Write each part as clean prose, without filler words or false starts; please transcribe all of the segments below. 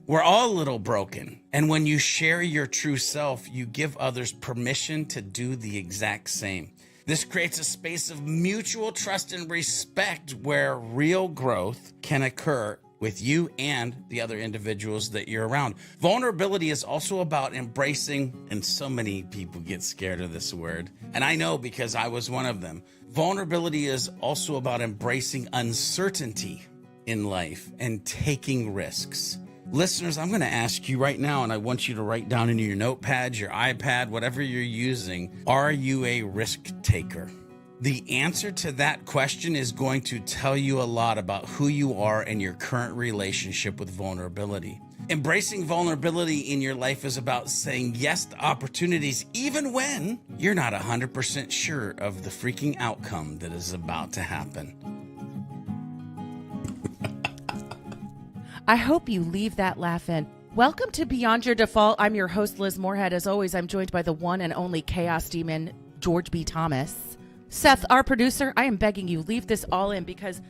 We're all a little broken. And when you share your true self, you give others permission to do the exact same. This creates a space of mutual trust and respect where real growth can occur with you and the other individuals that you're around. Vulnerability is also about embracing, and so many people get scared of this word, and I know because I was one of them. Vulnerability is also about embracing uncertainty in life and taking risks. Listeners, I'm going to ask you right now, and I want you to write down in your notepads, your iPad, whatever you're using, are you a risk taker? The answer to that question is going to tell you a lot about who you are and your current relationship with vulnerability. Embracing vulnerability in your life is about saying yes to opportunities, even when you're not 100% sure of the freaking outcome that is about to happen. I hope you leave that laugh in. Welcome to Beyond Your Default. I'm your host, Liz Moorhead. As always, I'm joined by the one and only chaos demon, George B. Thomas. Seth, our producer, I am begging you, leave this all in because,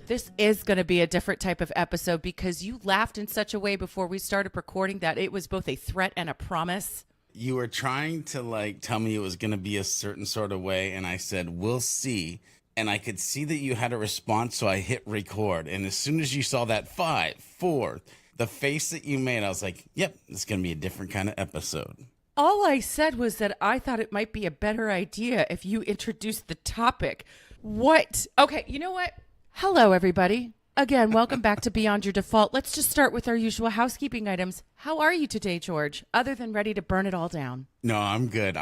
this is going to be a different type of episode because you laughed in such a way before we started recording that it was both a threat and a promise. You were trying to tell me it was going to be a certain sort of way, and I said, we'll see. And I could see that you had a response, so I hit record. And as soon as you saw that 5, 4, the face that you made, I was like, yep, it's going to be a different kind of episode. All I said was that I thought it might be a better idea if you introduced the topic. What? Okay, you know what? Hello, everybody. Again, welcome back to Beyond Your Default. Let's just start with our usual housekeeping items. How are you today, George? Other than ready to burn it all down. No, I'm good.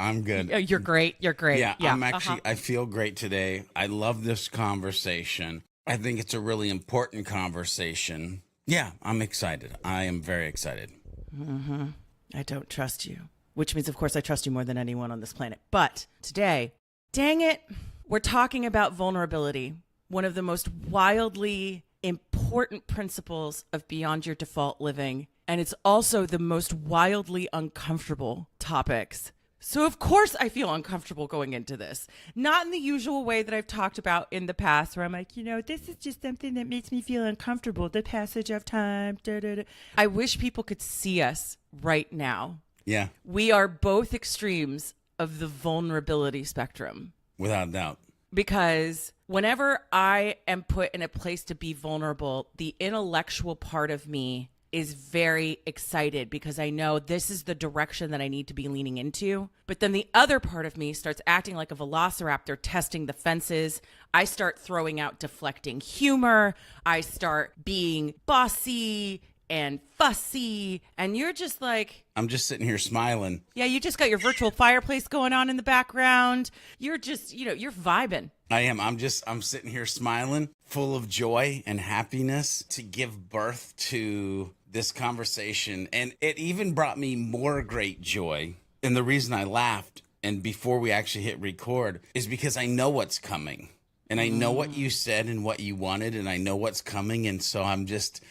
You're great. You're great. Yeah. I'm actually, I feel great today. I love this conversation. I think it's a really important conversation. Yeah, I'm excited. I am very excited. Mm-hmm. I don't trust you. Which means, of course, I trust you more than anyone on this planet. But today, dang it, we're talking about vulnerability, one of the most wildly important principles of Beyond Your Default living. And it's also the most wildly uncomfortable topics. So, of course, I feel uncomfortable going into this. Not in the usual way that I've talked about in the past, where I'm like, this is just something that makes me feel uncomfortable, the passage of time. Da, da, da. I wish people could see us right now. Yeah. We are both extremes of the vulnerability spectrum. Without a doubt. Because whenever I am put in a place to be vulnerable, the intellectual part of me is very excited because I know this is the direction that I need to be leaning into. But then the other part of me starts acting like a velociraptor testing the fences. I start throwing out deflecting humor. I start being bossy and fussy, and you're just like... I'm just sitting here smiling. Yeah, you just got your virtual fireplace going on in the background. You're just, you're vibing. I am. I'm sitting here smiling, full of joy and happiness to give birth to this conversation. And it even brought me more great joy. And the reason I laughed, and before we actually hit record, is because I know what's coming. And I know what you said and what you wanted, and I know what's coming. And so I'm just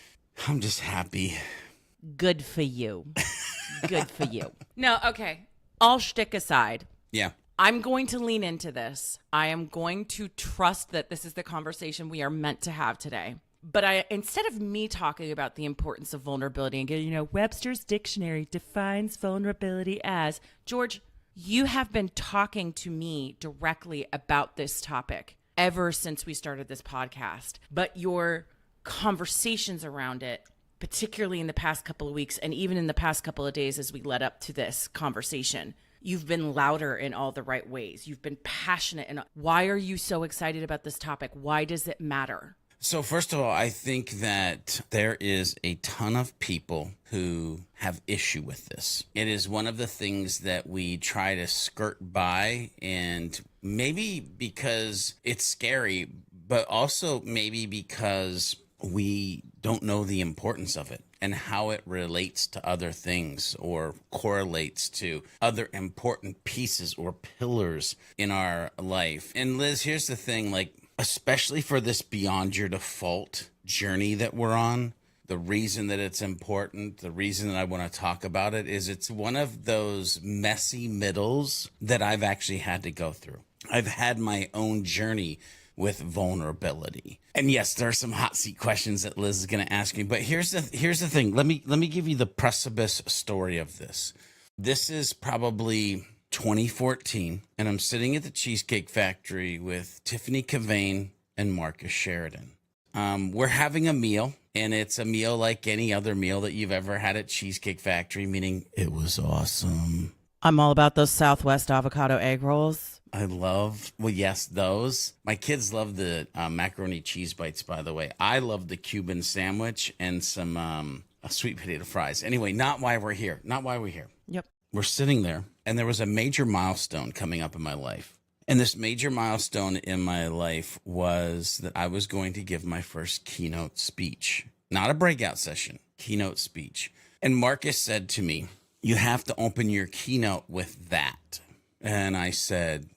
happy. Good for you. Good for you. No, okay. All shtick aside. Yeah. I'm going to lean into this. I am going to trust that this is the conversation we are meant to have today. But instead of me talking about the importance of vulnerability and getting, Webster's dictionary defines vulnerability as, George, you have been talking to me directly about this topic ever since we started this podcast. But your conversations around it, particularly in the past couple of weeks and even in the past couple of days as we led up to this conversation, you've been louder in all the right ways. You've been passionate. And why are you so excited about this topic? Why does it matter? So first of all, I think that there is a ton of people who have issue with this. It is one of the things that we try to skirt by, and maybe because it's scary, but also maybe because we don't know the importance of it and how it relates to other things or correlates to other important pieces or pillars in our life. And Liz, here's the thing, especially for this Beyond Your Default journey that we're on, the reason that it's important, the reason that I want to talk about it is it's one of those messy middles that I've actually had to go through. I've had my own journey with vulnerability. And yes, there are some hot seat questions that Liz is going to ask me, but here's the thing. Let me give you the precipice story of this. This is probably 2014, and I'm sitting at the Cheesecake Factory with Tiffany Cavane and Marcus Sheridan. We're having a meal, and it's a meal like any other meal that you've ever had at Cheesecake Factory, meaning it was awesome. I'm all about those Southwest avocado egg rolls. Yes, those. My kids love the macaroni cheese bites, by the way. I love the Cuban sandwich and some sweet potato fries. Anyway, not why we're here. Yep. We're sitting there, and there was a major milestone coming up in my life. And this major milestone in my life was that I was going to give my first keynote speech, not a breakout session, keynote speech. And Marcus said to me, "You have to open your keynote with that." And I said,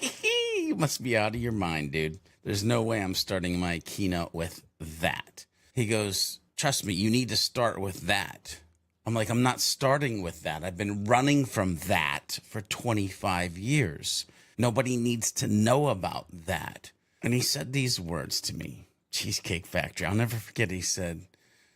"You must be out of your mind, dude. There's no way I'm starting my keynote with that." He goes, "Trust me, you need to start with that." I'm like, "I'm not starting with that. I've been running from that for 25 years. Nobody needs to know about that." And he said these words to me, Cheesecake Factory. I'll never forget. He said,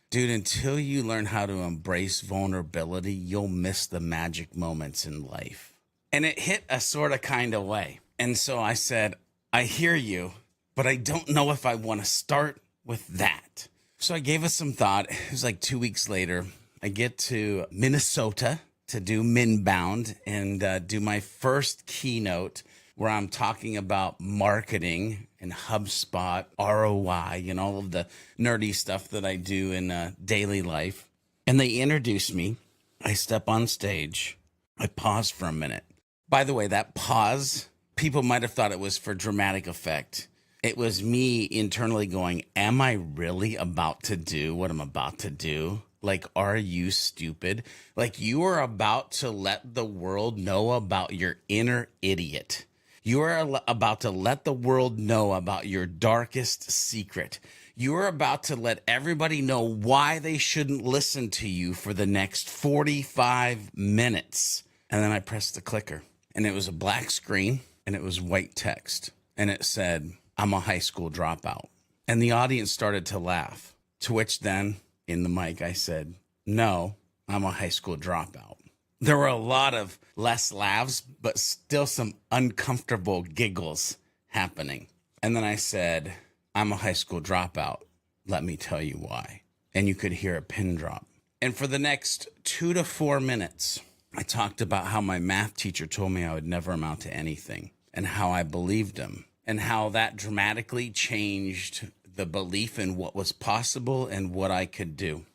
"Dude, until you learn how to embrace vulnerability, you'll miss the magic moments in life." And it hit a sort of kind of way. And so I said, "I hear you, but I don't know if I want to start with that." So I gave it some thought. It was like 2 weeks later. I get to Minnesota to do Minbound and do my first keynote where I'm talking about marketing and HubSpot, ROI, and all of the nerdy stuff that I do in daily life. And they introduce me. I step on stage. I pause for a minute. By the way, that pause, people might have thought it was for dramatic effect. It was me internally going, am I really about to do what I'm about to do? Like, are you stupid? Like, you are about to let the world know about your inner idiot. You are about to let the world know about your darkest secret. You are about to let everybody know why they shouldn't listen to you for the next 45 minutes. And then I pressed the clicker, and it was a black screen, and it was white text. And it said, "I'm a high school dropout." And the audience started to laugh, to which then, in the mic, I said, "No, I'm a high school dropout." There were a lot of less laughs, but still some uncomfortable giggles happening. And then I said, "I'm a high school dropout. Let me tell you why." And you could hear a pin drop. And for the next 2 to 4 minutes, I talked about how my math teacher told me I would never amount to anything and how I believed him and how that dramatically changed the belief in what was possible and what I could do.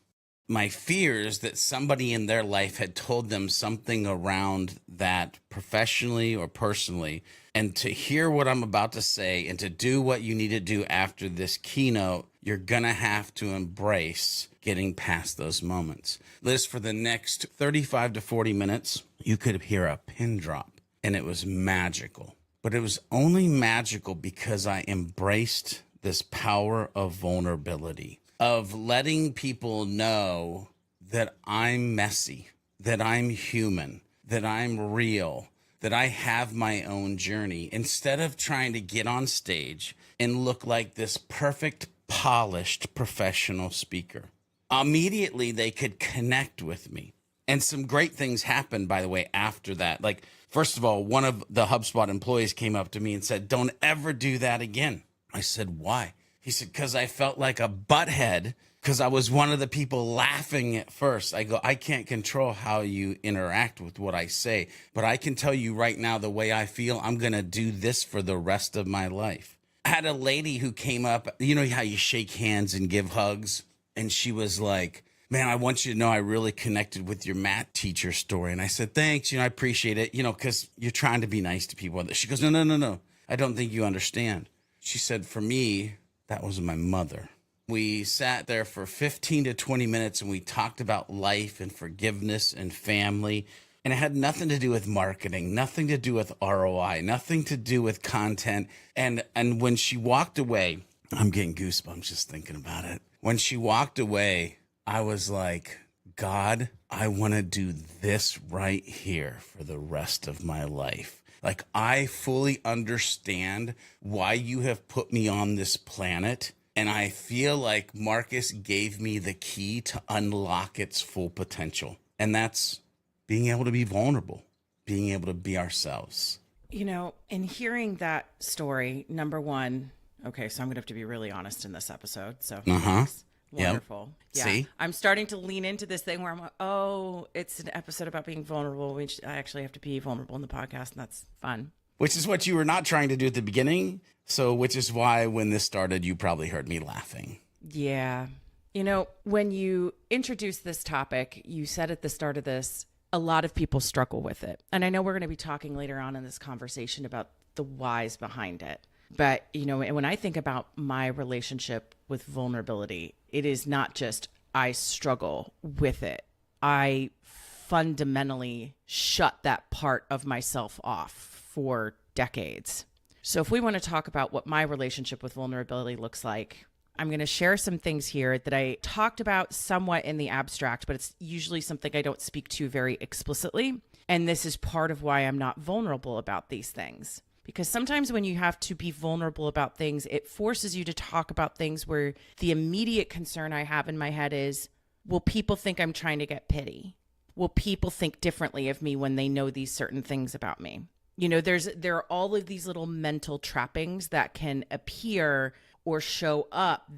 My fears that somebody in their life had told them something around that professionally or personally, and to hear what I'm about to say and to do what you need to do after this keynote, you're going to have to embrace getting past those moments. Liz, for the next 35 to 40 minutes, you could hear a pin drop, and it was magical. But it was only magical because I embraced this power of vulnerability, of letting people know that I'm messy, that I'm human, that I'm real, that I have my own journey, instead of trying to get on stage and look like this perfect, polished professional speaker. Immediately, they could connect with me. And some great things happened, by the way, after that. Like, first of all, one of the HubSpot employees came up to me and said, "Don't ever do that again." I said, "Why?" He said, "Because I felt like a butthead because I was one of the people laughing at first." I go, "I can't control how you interact with what I say, but I can tell you right now the way I feel, I'm going to do this for the rest of my life." I had a lady who came up, you know how you shake hands and give hugs? And she was like, "Man, I want you to know I really connected with your math teacher story." And I said, "Thanks, I appreciate it, because you're trying to be nice to people." She goes, No. I don't think you understand." She said, "For me, that was my mother." We sat there for 15 to 20 minutes and we talked about life and forgiveness and family. And it had nothing to do with marketing, nothing to do with ROI, nothing to do with content. And when she walked away, I'm getting goosebumps just thinking about it. When she walked away, I was like, "God, I want to do this right here for the rest of my life. Like, I fully understand why you have put me on this planet. And I feel like Marcus gave me the key to unlock its full potential. And that's being able to be vulnerable, being able to be ourselves. You know, in hearing that story, number one, okay, so I'm going to have to be really honest in this episode. So thanks. Wonderful. Yep. Yeah. See? I'm starting to lean into this thing where I'm like, oh, it's an episode about being vulnerable. I actually have to be vulnerable in the podcast, and that's fun. Which is what you were not trying to do at the beginning. So, which is why when this started, you probably heard me laughing. Yeah. You know, when you introduced this topic, you said at the start of this, a lot of people struggle with it. And I know we're going to be talking later on in this conversation about the whys behind it. But, you know, when I think about my relationship with vulnerability, it is not just I struggle with it. I fundamentally shut that part of myself off for decades. So if we want to talk about what my relationship with vulnerability looks like, I'm going to share some things here that I talked about somewhat in the abstract, but it's usually something I don't speak to very explicitly. And this is part of why I'm not vulnerable about these things. Because sometimes when you have to be vulnerable about things, it forces you to talk about things where the immediate concern I have in my head is, will people think I'm trying to get pity? Will people think differently of me when they know these certain things about me? You know, there are all of these little mental trappings that can appear or show up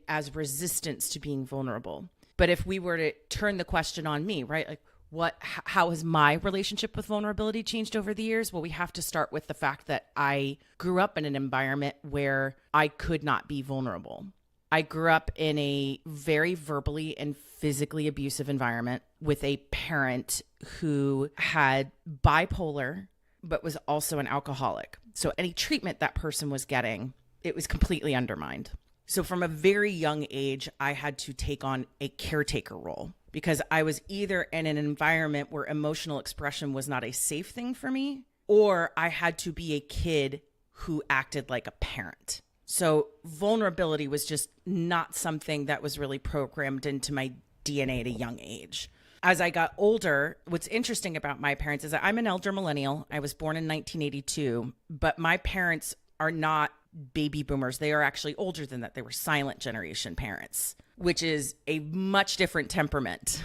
as resistance to being vulnerable. But if we were to turn the question on me, right? Like, how has my relationship with vulnerability changed over the years? Well, we have to start with the fact that I grew up in an environment where I could not be vulnerable. I grew up in a very verbally and physically abusive environment with a parent who had bipolar, but was also an alcoholic. So any treatment that person was getting, it was completely undermined. So from a very young age, I had to take on a caretaker role because I was either in an environment where emotional expression was not a safe thing for me, or I had to be a kid who acted like a parent. So vulnerability was just not something that was really programmed into my DNA at a young age. As I got older, what's interesting about my parents is that I'm an elder millennial. I was born in 1982, but my parents are not baby boomers. They are actually older than that. They were silent generation parents, which is a much different temperament.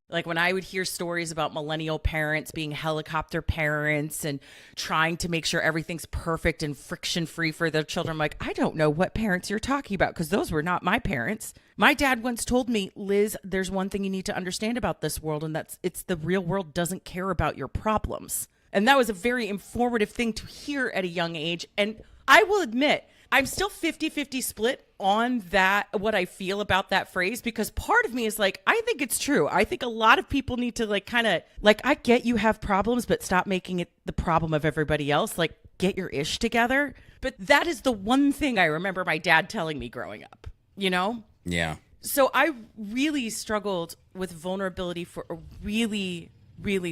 Like when I would hear stories about millennial parents being helicopter parents and trying to make sure everything's perfect and friction free for their children, I'm like, I don't know what parents you're talking about because those were not my parents. My dad once told me, Liz, there's one thing you need to understand about this world, and it's the real world doesn't care about your problems. And that was a very informative thing to hear at a young age. And I will admit, I'm still 50-50 split on that, what I feel about that phrase, because part of me is like, I think it's true. I think a lot of people need to I get you have problems, but stop making it the problem of everybody else. Like, get your ish together. But that is the one thing I remember my dad telling me growing up, you know? Yeah. So I really struggled with vulnerability for a really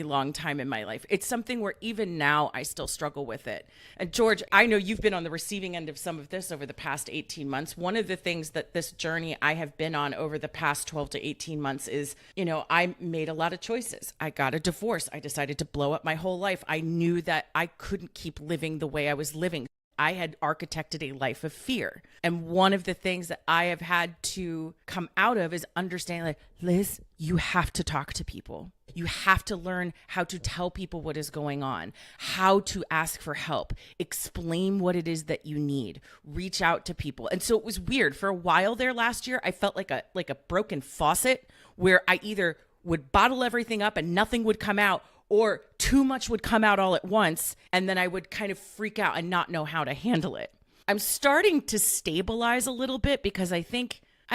long time in my life. It's something where even now I still struggle with it. And George, I know you've been on the receiving end of some of this over the past 18 months. One of the things that this journey I have been on over the past 12 to 18 months is, you know, I made a lot of choices. I got a divorce. I decided to blow up my whole life. I knew that I couldn't keep living the way I was living. I had architected a life of fear. And one of the things that I have had to come out of is understanding, like, Liz, you have to talk to people. You have to learn how to tell people what is going on, how to ask for help, explain what it is that you need, reach out to people. And so it was weird. For a while there last year, I felt like a broken faucet where I either would bottle everything up and nothing would come out, or too much would come out all at once, and then I would kind of freak out and not know how to handle it. I'm starting to stabilize a little bit because I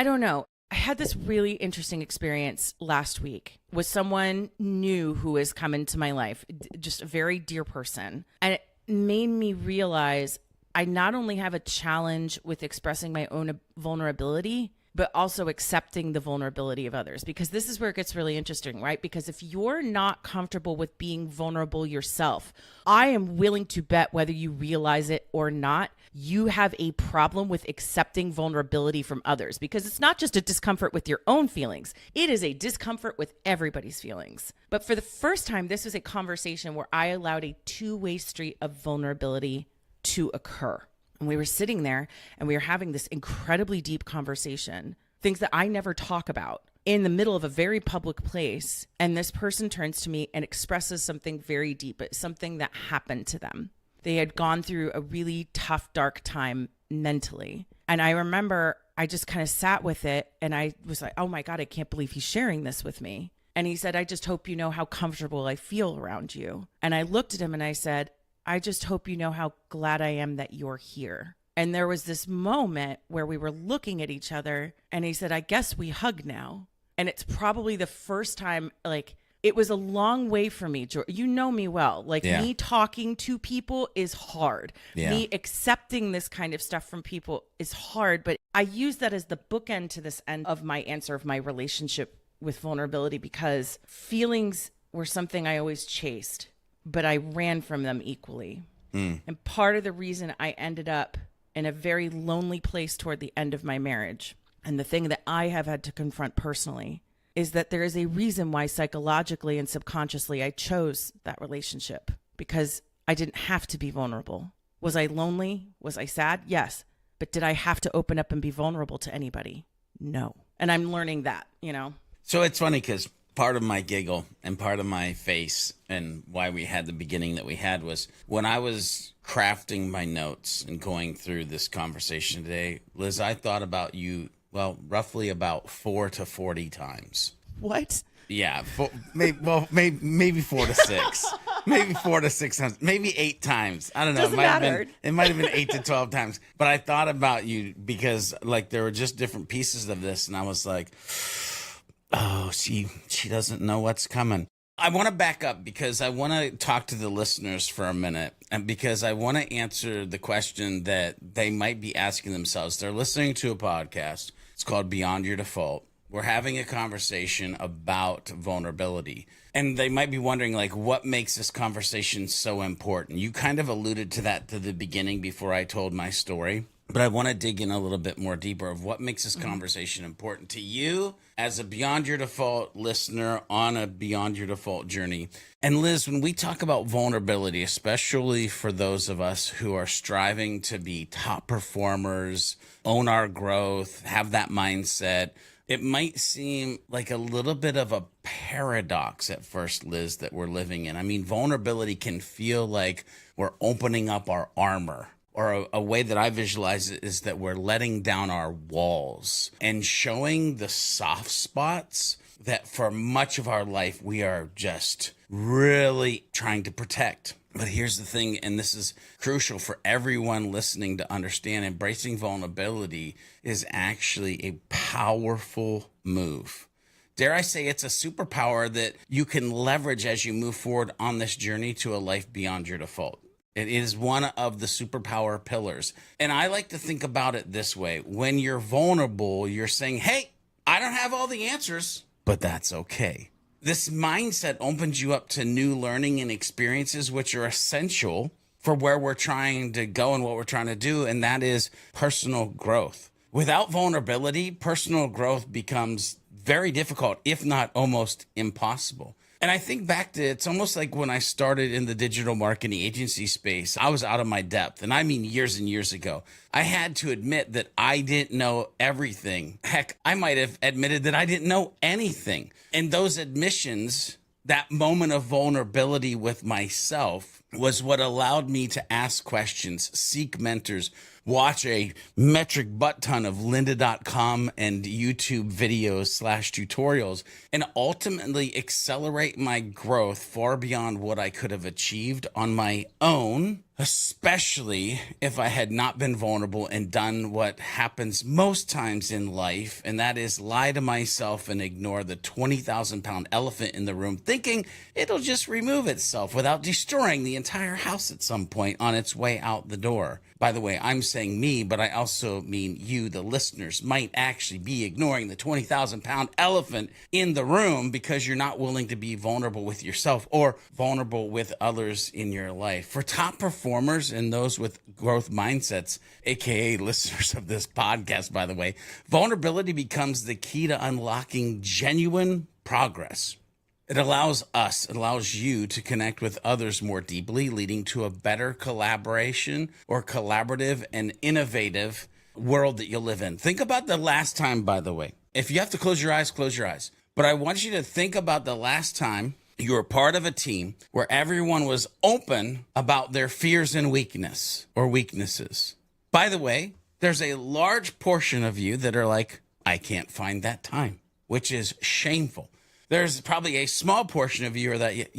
don't know, I had this really interesting experience last week with someone new who has come into my life, just a very dear person. And it made me realize I not only have a challenge with expressing my own vulnerability, but also accepting the vulnerability of others. Because this is where it gets really interesting, right? Because if you're not comfortable with being vulnerable yourself, I am willing to bet, whether you realize it or not, you have a problem with accepting vulnerability from others, because it's not just a discomfort with your own feelings. It is a discomfort with everybody's feelings. But for the first time, this was a conversation where I allowed a two-way street of vulnerability to occur. And we were sitting there and we were having this incredibly deep conversation, things that I never talk about, in the middle of a very public place. And this person turns to me and expresses something very deep. It's something that happened to them. They had gone through a really tough, dark time mentally. And I remember I just kind of sat with it and I was like, oh my God, I can't believe he's sharing this with me. And he said, I just hope you know how comfortable I feel around you. And I looked at him and I said, I just hope you know how glad I am that you're here. And there was this moment where we were looking at each other and he said, I guess we hug now. And it's probably the first time, like, it was a long way for me. You know me well. Like, me talking to people is hard. Me accepting this kind of stuff from people is hard. But I use that as the bookend to this end of my answer of my relationship with vulnerability, because feelings were something I always chased, but I ran from them equally. And part of the reason I ended up in a very lonely place toward the end of my marriage, and the thing that I have had to confront personally, is that there is a reason why psychologically and subconsciously I chose that relationship, because I didn't have to be vulnerable. Was I lonely? Was I sad? Yes. But did I have to open up and be vulnerable to anybody? No. And I'm learning that, you know? So it's funny because part of my giggle and part of my face and why we had the beginning that we had was when I was crafting my notes and going through this conversation today, Liz, I thought about you, well, roughly about 4 to 40 times. What? Yeah, maybe 4 to 6. Maybe 4 to 6 times, maybe 8 times. I don't know. It might have been 8 to 12 times. But I thought about you because, like, there were just different pieces of this, and I was like, oh, she doesn't know what's coming. I want to back up because I want to talk to the listeners for a minute, and because I want to answer the question that they might be asking themselves. They're listening to a podcast. It's called Beyond Your Default. We're having a conversation about vulnerability, and they might be wondering, like, what makes this conversation so important? You kind of alluded to that to the beginning before I told my story. But I want to dig in a little bit more deeper of what makes this conversation important to you as a Beyond Your Default listener on a Beyond Your Default journey. And Liz, when we talk about vulnerability, especially for those of us who are striving to be top performers, own our growth, have that mindset, it might seem like a little bit of a paradox at first, Liz, that we're living in. I mean, vulnerability can feel like we're opening up our armor. Or a way that I visualize it is that we're letting down our walls and showing the soft spots that for much of our life we are just really trying to protect. But here's the thing, and this is crucial for everyone listening to understand, embracing vulnerability is actually a powerful move. Dare I say it's a superpower that you can leverage as you move forward on this journey to a life beyond your default. It is one of the superpower pillars. And I like to think about it this way. When you're vulnerable, you're saying, hey, I don't have all the answers, but that's okay. This mindset opens you up to new learning and experiences, which are essential for where we're trying to go and what we're trying to do. And that is personal growth. Without vulnerability, personal growth becomes very difficult, if not almost impossible. And I think back to, it's almost like when I started in the digital marketing agency space, I was out of my depth. And I mean years and years ago. I had to admit that I didn't know everything. Heck, I might have admitted that I didn't know anything. And those admissions, that moment of vulnerability with myself, was what allowed me to ask questions, seek mentors, watch a metric butt ton of lynda.com and YouTube videos / tutorials, and ultimately accelerate my growth far beyond what I could have achieved on my own, especially if I had not been vulnerable and done what happens most times in life, and that is lie to myself and ignore the 20,000-pound elephant in the room, thinking it'll just remove itself without destroying the entire house at some point on its way out the door. By the way, I'm saying me, but I also mean you, the listeners, might actually be ignoring the 20,000-pound elephant in the room because you're not willing to be vulnerable with yourself or vulnerable with others in your life. For top performers and those with growth mindsets, aka listeners of this podcast, by the way, vulnerability becomes the key to unlocking genuine progress. It allows you to connect with others more deeply, leading to a better collaboration or collaborative and innovative world that you live in. Think about the last time, by the way. If you have to close your eyes, close your eyes. But I want you to think about the last time you were part of a team where everyone was open about their fears and weaknesses. By the way, there's a large portion of you that are like, I can't find that time, which is shameful. There's probably a small portion of you that,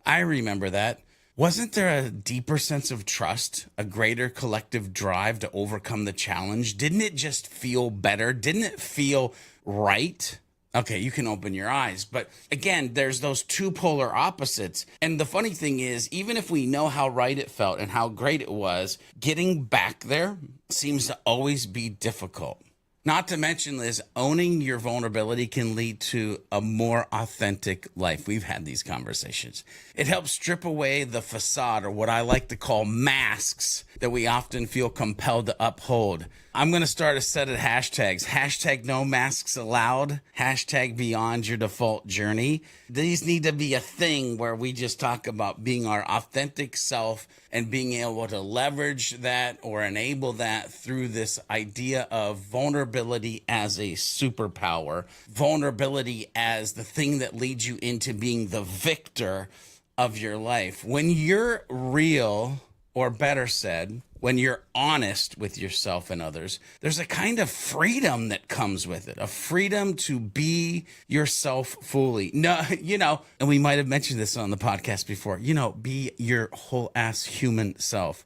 I remember that. Wasn't there a deeper sense of trust, a greater collective drive to overcome the challenge? Didn't it just feel better? Didn't it feel right? Okay, you can open your eyes. But again, there's those two polar opposites. And the funny thing is, even if we know how right it felt and how great it was, getting back there seems to always be difficult. Not to mention, Liz, owning your vulnerability can lead to a more authentic life. We've had these conversations. It helps strip away the facade, or what I like to call masks, that we often feel compelled to uphold. I'm going to start a set of hashtags. Hashtag no masks allowed. Hashtag beyond your default journey. These need to be a thing where we just talk about being our authentic self and being able to leverage that or enable that through this idea of vulnerability as a superpower, vulnerability as the thing that leads you into being the victor of your life. When you're real, or better said, when you're honest with yourself and others, there's a kind of freedom that comes with it, a freedom to be yourself fully. No, and we might have mentioned this on the podcast before, be your whole ass human self.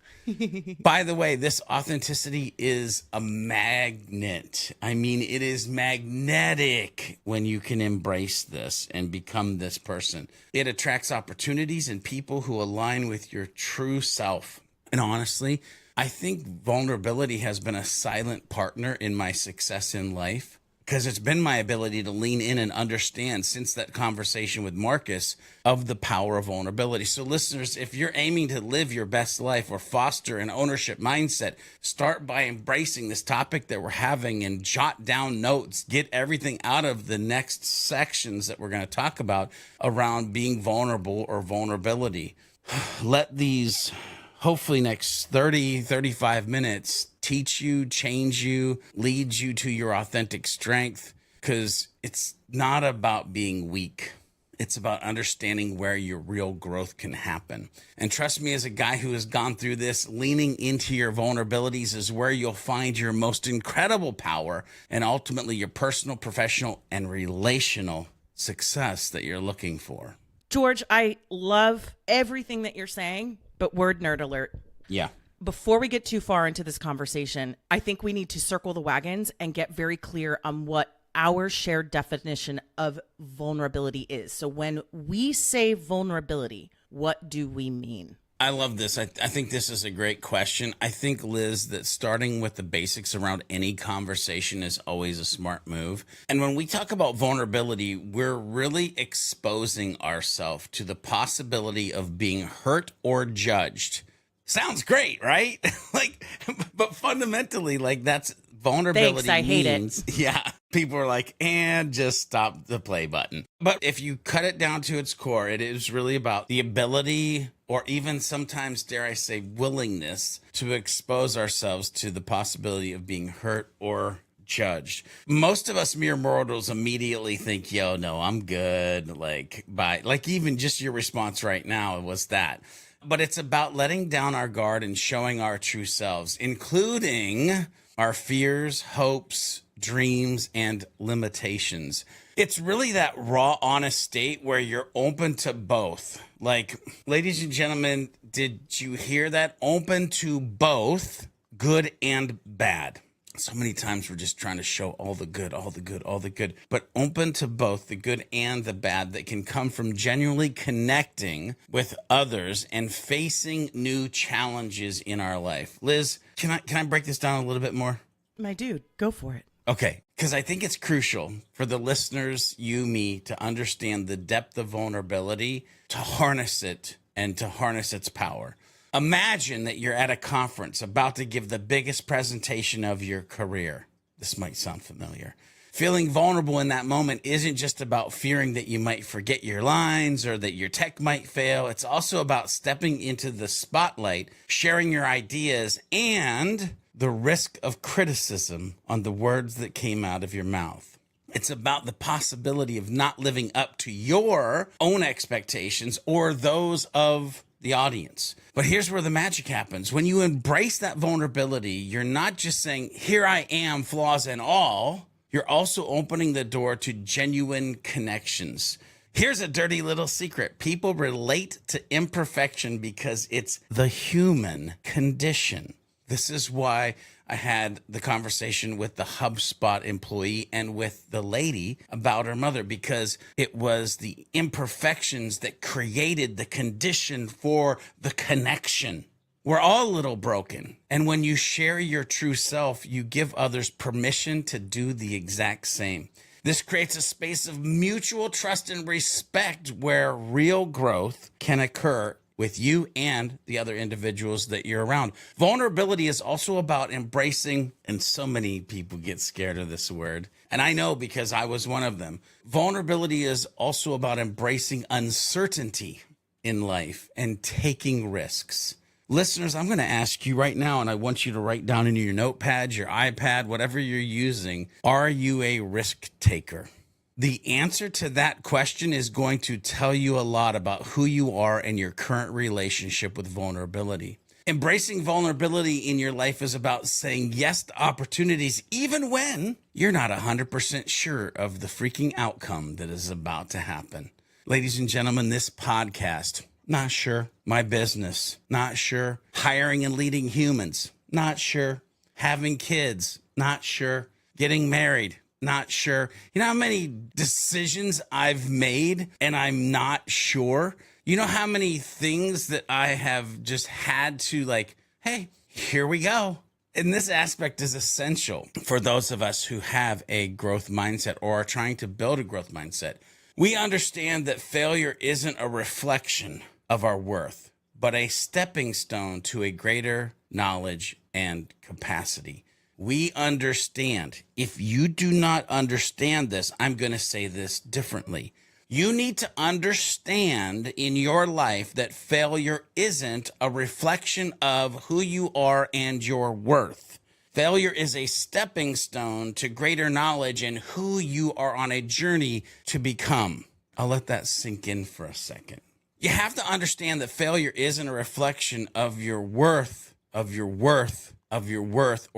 By the way, this authenticity is a magnet. I mean, it is magnetic when you can embrace this and become this person. It attracts opportunities and people who align with your true self. And honestly, I think vulnerability has been a silent partner in my success in life, because it's been my ability to lean in and understand, since that conversation with Marcus, of the power of vulnerability. So listeners, if you're aiming to live your best life or foster an ownership mindset, start by embracing this topic that we're having and jot down notes. Get everything out of the next sections that we're going to talk about around being vulnerable or vulnerability. Let these hopefully next 35 minutes teach you, change you, lead you to your authentic strength, because it's not about being weak. It's about understanding where your real growth can happen. And trust me, as a guy who has gone through this, leaning into your vulnerabilities is where you'll find your most incredible power and ultimately your personal, professional, and relational success that you're looking for. George, I love everything that you're saying, but word nerd alert. Yeah. Before we get too far into this conversation, I think we need to circle the wagons and get very clear on what our shared definition of vulnerability is. So when we say vulnerability, what do we mean? I love this. I think this is a great question. I think, Liz, that starting with the basics around any conversation is always a smart move. And when we talk about vulnerability, we're really exposing ourselves to the possibility of being hurt or judged. Sounds great, right? But fundamentally, that's vulnerability. Thanks, I hate it. Yeah. People are like, and just stop the play button. But if you cut it down to its core, it is really about the ability, or even sometimes, dare I say, willingness to expose ourselves to the possibility of being hurt or judged. Most of us mere mortals immediately think, yo, no, I'm good. Even just your response right now was that. But it's about letting down our guard and showing our true selves, including our fears, hopes, dreams, and limitations. It's really that raw, honest state where you're open to both. Ladies and gentlemen, did you hear that? Open to both good and bad. So many times we're just trying to show all the good, all the good, all the good, but open to both the good and the bad that can come from genuinely connecting with others and facing new challenges in our life. Liz, can I break this down a little bit more? My dude, go for it. Okay, because I think it's crucial for the listeners, you, me, to understand the depth of vulnerability, to harness it and to harness its power. Imagine that you're at a conference about to give the biggest presentation of your career. This might sound familiar. Feeling vulnerable in that moment isn't just about fearing that you might forget your lines or that your tech might fail. It's also about stepping into the spotlight, sharing your ideas, and the risk of criticism on the words that came out of your mouth. It's about the possibility of not living up to your own expectations or those of the audience. But here's where the magic happens. When you embrace that vulnerability, you're not just saying, here I am, flaws and all. You're also opening the door to genuine connections. Here's a dirty little secret. People relate to imperfection because it's the human condition. This is why I had the conversation with the HubSpot employee and with the lady about her mother, because it was the imperfections that created the condition for the connection. We're all a little broken. And when you share your true self, you give others permission to do the exact same. This creates a space of mutual trust and respect where real growth can occur with you and the other individuals that you're around. Vulnerability is also about embracing, and so many people get scared of this word, and I know because I was one of them. Vulnerability is also about embracing uncertainty in life and taking risks. Listeners, I'm going to ask you right now, and I want you to write down in your notepad, your iPad, whatever you're using, are you a risk taker? The answer to that question is going to tell you a lot about who you are and your current relationship with vulnerability. Embracing vulnerability in your life is about saying yes to opportunities, even when you're not 100% sure of the freaking outcome that is about to happen. Ladies and gentlemen, this podcast, not sure. My business, not sure. Hiring and leading humans, not sure. Having kids, not sure. Getting married, not sure. You know how many decisions I've made and I'm not sure? You know how many things that I have just had to hey, here we go. And this aspect is essential for those of us who have a growth mindset or are trying to build a growth mindset. We understand that failure isn't a reflection of our worth, but a stepping stone to a greater knowledge and capacity. We understand. If you do not understand this, I'm going to say this differently. You need to understand in your life that failure isn't a reflection of who you are and your worth. Failure is a stepping stone to greater knowledge and who you are on a journey to become. I'll let that sink in for a second. You have to understand that failure isn't a reflection of your worth, or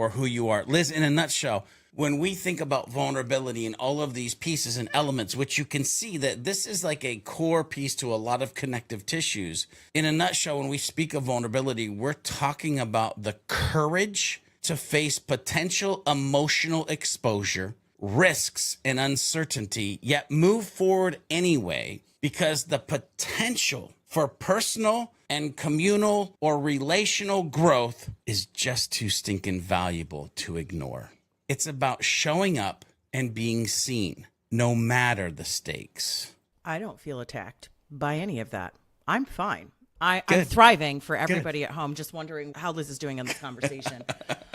who you are. Liz, in a nutshell, when we think about vulnerability and all of these pieces and elements, which you can see that this is like a core piece to a lot of connective tissues. In a nutshell, when we speak of vulnerability, we're talking about the courage to face potential emotional exposure, risks, and uncertainty, yet move forward anyway, because the potential for personal and communal or relational growth is just too stinking valuable to ignore. It's about showing up and being seen, no matter the stakes. I don't feel attacked by any of that. I'm fine. I'm thriving for everybody at home, just wondering how Liz is doing in this conversation.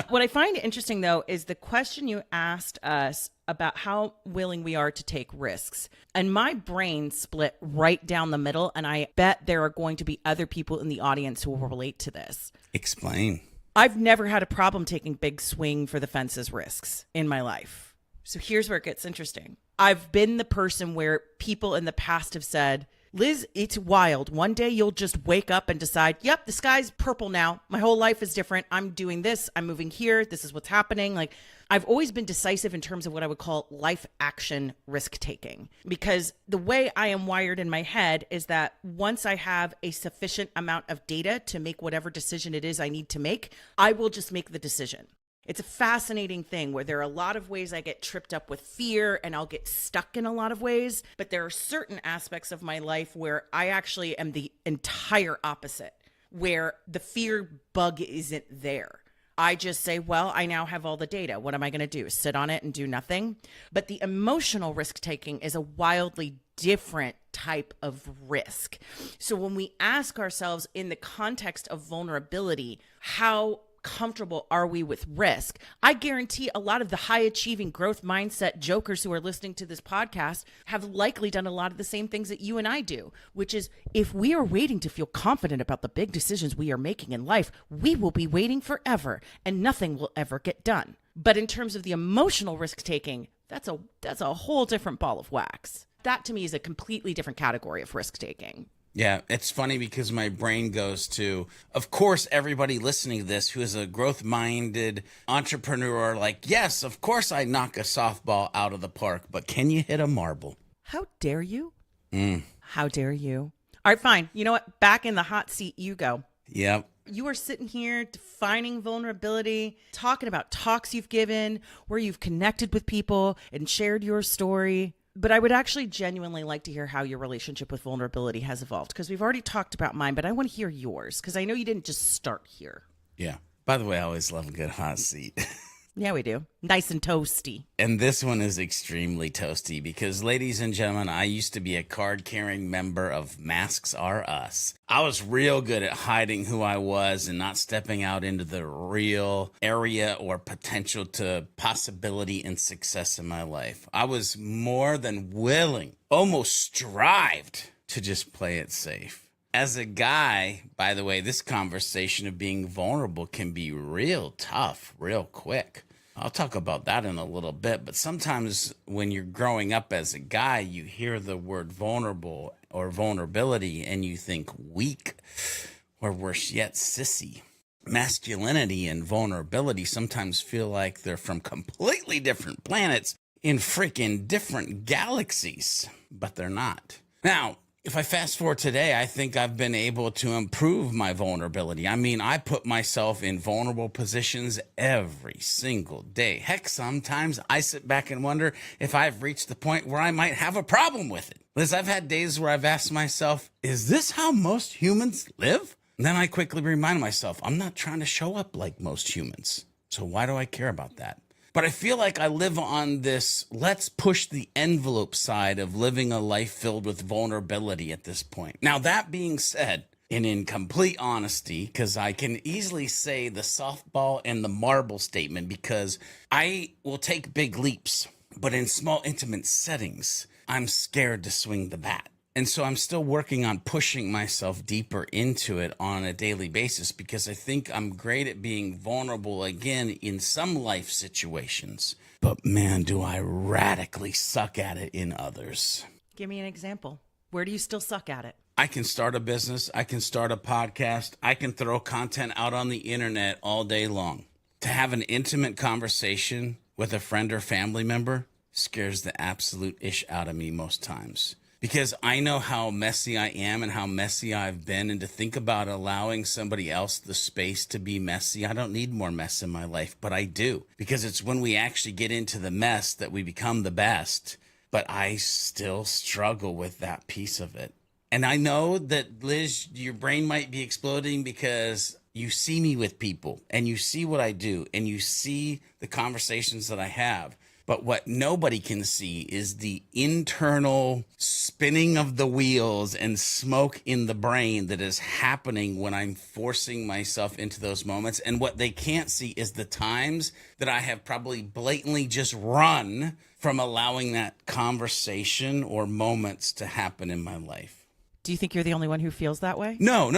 What I find interesting, though, is the question you asked us about how willing we are to take risks. And my brain split right down the middle, and I bet there are going to be other people in the audience who will relate to this. Explain. I've never had a problem taking big swing for the fences risks in my life. So here's where it gets interesting. I've been the person where people in the past have said, Liz, it's wild. One day you'll just wake up and decide, yep, the sky's purple now. My whole life is different. I'm doing this. I'm moving here. This is what's happening. I've always been decisive in terms of what I would call life action risk taking, because the way I am wired in my head is that once I have a sufficient amount of data to make whatever decision it is I need to make, I will just make the decision. It's a fascinating thing where there are a lot of ways I get tripped up with fear and I'll get stuck in a lot of ways. But there are certain aspects of my life where I actually am the entire opposite, where the fear bug isn't there. I just say, well, I now have all the data. What am I going to do? Sit on it and do nothing? But the emotional risk taking is a wildly different type of risk. So when we ask ourselves in the context of vulnerability, how comfortable are we with risk? I guarantee a lot of the high achieving growth mindset jokers who are listening to this podcast have likely done a lot of the same things that you and I do, which is if we are waiting to feel confident about the big decisions we are making in life, we will be waiting forever and nothing will ever get done. But in terms of the emotional risk taking, that's a whole different ball of wax. That to me is a completely different category of risk taking. Yeah, it's funny because my brain goes to, of course, everybody listening to this who is a growth-minded entrepreneur, like, yes, of course I knock a softball out of the park, but can you hit a marble? How dare you? How dare you? All right, fine. You know what? Back in the hot seat you go. Yep. You are sitting here defining vulnerability, talking about talks you've given, where you've connected with people and shared your story. But I would actually genuinely like to hear how your relationship with vulnerability has evolved, because we've already talked about mine, but I want to hear yours because I know you didn't just start here. Yeah. By the way, I always love a good hot seat. Yeah, we do. Nice and toasty. And this one is extremely toasty because, ladies and gentlemen, I used to be a card-carrying member of Masks Are Us. I was real good at hiding who I was and not stepping out into the real area or potential to possibility and success in my life. I was more than willing, almost strived to just play it safe. As a guy, by the way, this conversation of being vulnerable can be real tough, real quick. I'll talk about that in a little bit, but sometimes when you're growing up as a guy, you hear the word vulnerable or vulnerability and you think weak or worse yet, sissy. Masculinity and vulnerability sometimes feel like they're from completely different planets in freaking different galaxies, but they're not. Now, if I fast forward today, I think I've been able to improve my vulnerability. I mean, I put myself in vulnerable positions every single day. Heck, sometimes I sit back and wonder if I've reached the point where I might have a problem with it. Liz, I've had days where I've asked myself, is this how most humans live? And then I quickly remind myself, I'm not trying to show up like most humans. So why do I care about that? But I feel like I live on this let's push the envelope side of living a life filled with vulnerability at this point. Now, that being said, and in complete honesty, because I can easily say the softball and the marble statement because I will take big leaps, but in small, intimate settings, I'm scared to swing the bat. And so I'm still working on pushing myself deeper into it on a daily basis because I think I'm great at being vulnerable again in some life situations. But man, do I radically suck at it in others. Give me an example. Where do you still suck at it? I can start a business. I can start a podcast. I can throw content out on the internet all day long. To have an intimate conversation with a friend or family member scares the absolute ish out of me most times. Because I know how messy I am and how messy I've been. And to think about allowing somebody else the space to be messy, I don't need more mess in my life, but I do. Because it's when we actually get into the mess that we become the best. But I still struggle with that piece of it. And I know that, Liz, your brain might be exploding because you see me with people and you see what I do and you see the conversations that I have. But what nobody can see is the internal spinning of the wheels and smoke in the brain that is happening when I'm forcing myself into those moments. And what they can't see is the times that I have probably blatantly just run from allowing that conversation or moments to happen in my life. Do you think you're the only one who feels that way? No.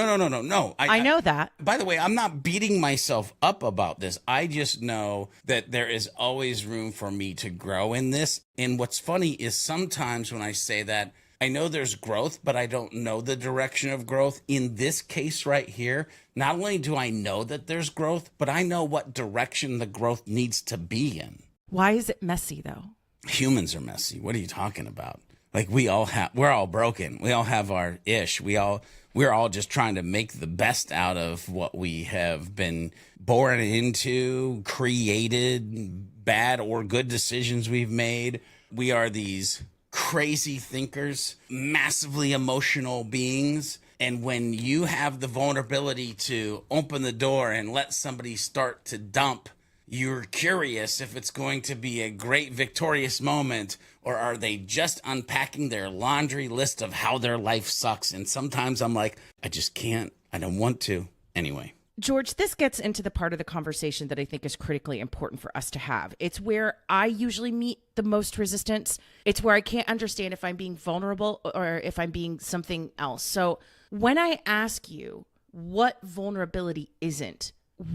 I know that. By the way, I'm not beating myself up about this. I just know that there is always room for me to grow in this. And what's funny is sometimes when I say that, I know there's growth, but I don't know the direction of growth. In this case right here, not only do I know that there's growth, but I know what direction the growth needs to be in. Why is it messy, though? Humans are messy. What are you talking about? Like we're all broken. We all have our ish. We're all just trying to make the best out of what we have been born into, created, bad or good decisions we've made. We are these crazy thinkers, massively emotional beings. And when you have the vulnerability to open the door and let somebody start to dump, you're curious if it's going to be a great victorious moment, or are they just unpacking their laundry list of how their life sucks? And sometimes I'm like, I just can't. I don't want to. Anyway. George, this gets into the part of the conversation that I think is critically important for us to have. It's where I usually meet the most resistance. It's where I can't understand if I'm being vulnerable or if I'm being something else. So when I ask you what vulnerability isn't,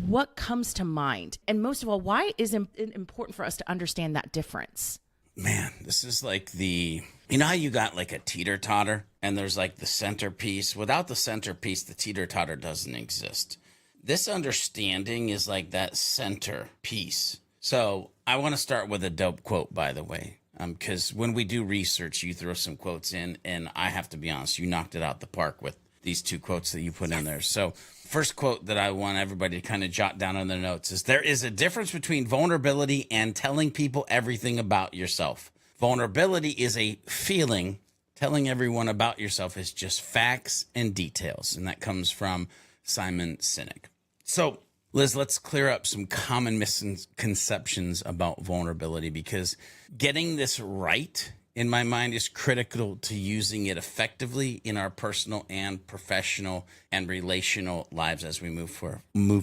what comes to mind? And most of all, why is it important for us to understand that difference? Man, this is like you know how you got like a teeter-totter and there's like the centerpiece? Without the centerpiece, the teeter-totter doesn't exist. This understanding is like that center piece. So I want to start with a dope quote, by the way, because when we do research, you throw some quotes in, and I have to be honest, you knocked it out the park with these two quotes that you put in there. So first quote that I want everybody to kind of jot down on their notes is, there is a difference between vulnerability and telling people everything about yourself. Vulnerability is a feeling. Telling everyone about yourself is just facts and details. And that comes from Simon Sinek. So Liz, let's clear up some common misconceptions about vulnerability, because getting this right in my mind is critical to using it effectively in our personal and professional and relational lives as we move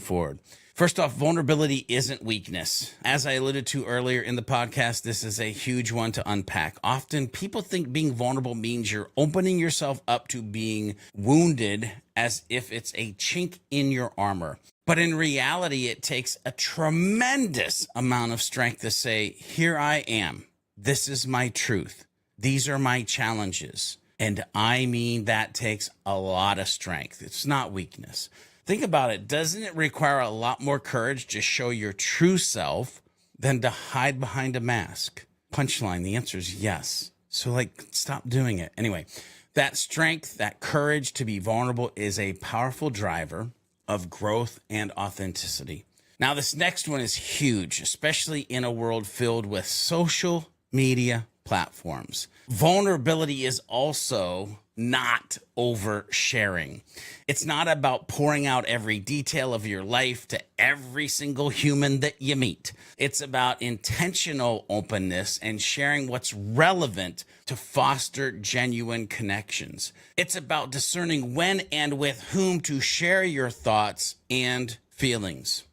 forward. First off, vulnerability isn't weakness. As I alluded to earlier in the podcast, this is a huge one to unpack. Often people think being vulnerable means you're opening yourself up to being wounded, as if it's a chink in your armor. But in reality, it takes a tremendous amount of strength to say, here I am. This is my truth. These are my challenges. And I mean, that takes a lot of strength. It's not weakness. Think about it. Doesn't it require a lot more courage to show your true self than to hide behind a mask? Punchline, the answer is yes. So stop doing it. Anyway, that strength, that courage to be vulnerable is a powerful driver of growth and authenticity. Now, this next one is huge, especially in a world filled with social media platforms. Vulnerability is also not oversharing. It's not about pouring out every detail of your life to every single human that you meet. It's about intentional openness and sharing what's relevant to foster genuine connections. It's about discerning when and with whom to share your thoughts and feelings.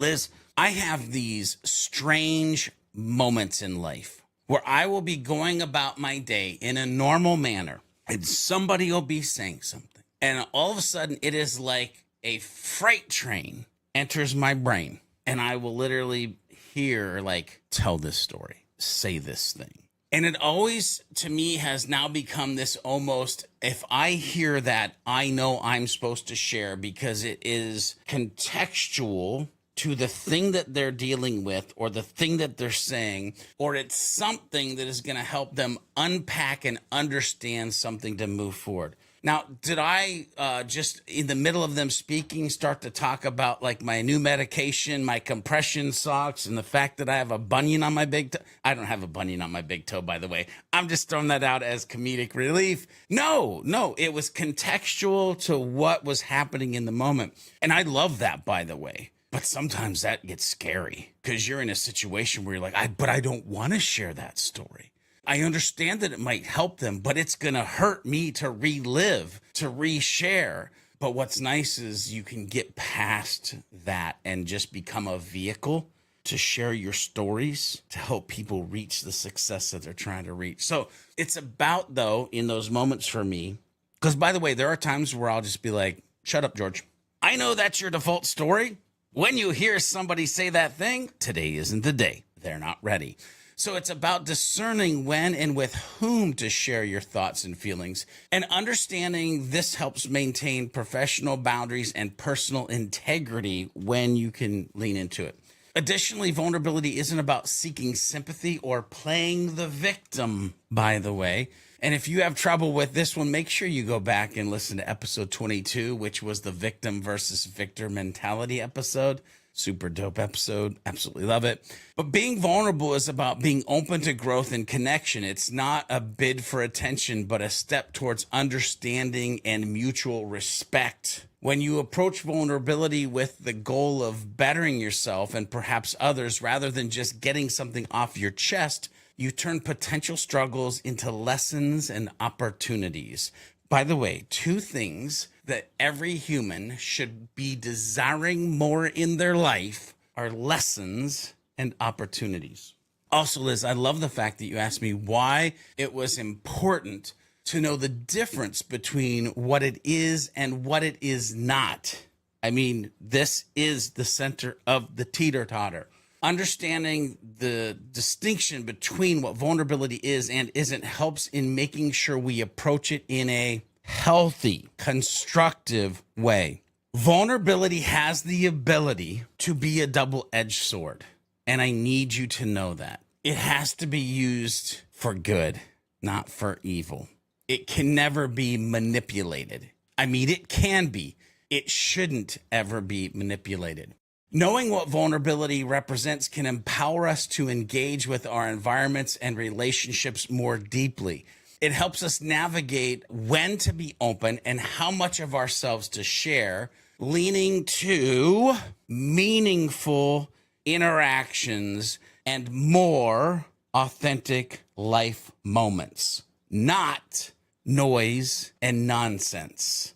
Liz, I have these strange moments in life where I will be going about my day in a normal manner, and somebody will be saying something, and all of a sudden it is like a freight train enters my brain, and I will literally hear tell this story, say this thing. And it always, to me, has now become this almost, if I hear that, I know I'm supposed to share, because it is contextual to the thing that they're dealing with or the thing that they're saying, or it's something that is going to help them unpack and understand something to move forward. Now, did I just in the middle of them speaking start to talk about my new medication, my compression socks, and the fact that I have a bunion on my big toe? I don't have a bunion on my big toe, by the way. I'm just throwing that out as comedic relief. No, it was contextual to what was happening in the moment. And I love that, by the way. But sometimes that gets scary, because you're in a situation where you're like, but I don't want to share that story. I understand that it might help them, but it's going to hurt me to relive, to reshare. But what's nice is you can get past that and just become a vehicle to share your stories to help people reach the success that they're trying to reach. So it's about, though, in those moments for me, because, by the way, there are times where I'll just be like, shut up, George. I know that's your default story. When you hear somebody say that thing, today isn't the day. They're not ready. So it's about discerning when and with whom to share your thoughts and feelings, and understanding this helps maintain professional boundaries and personal integrity when you can lean into it. Additionally, vulnerability isn't about seeking sympathy or playing the victim, by the way. And if you have trouble with this one, make sure you go back and listen to episode 22, which was the victim versus victor mentality episode. Super dope episode. Absolutely love it. But being vulnerable is about being open to growth and connection. It's not a bid for attention, but a step towards understanding and mutual respect. When you approach vulnerability with the goal of bettering yourself and perhaps others, rather than just getting something off your chest, you turn potential struggles into lessons and opportunities. By the way, two things that every human should be desiring more in their life are lessons and opportunities. Also, Liz, I love the fact that you asked me why it was important to know the difference between what it is and what it is not. I mean, this is the center of the teeter-totter. Understanding the distinction between what vulnerability is and isn't helps in making sure we approach it in a healthy, constructive way. Vulnerability has the ability to be a double-edged sword, and I need you to know that. It has to be used for good, not for evil. It can never be manipulated. I mean, it can be. It shouldn't ever be manipulated. Knowing what vulnerability represents can empower us to engage with our environments and relationships more deeply. It helps us navigate when to be open and how much of ourselves to share, leaning to meaningful interactions and more authentic life moments, not noise and nonsense.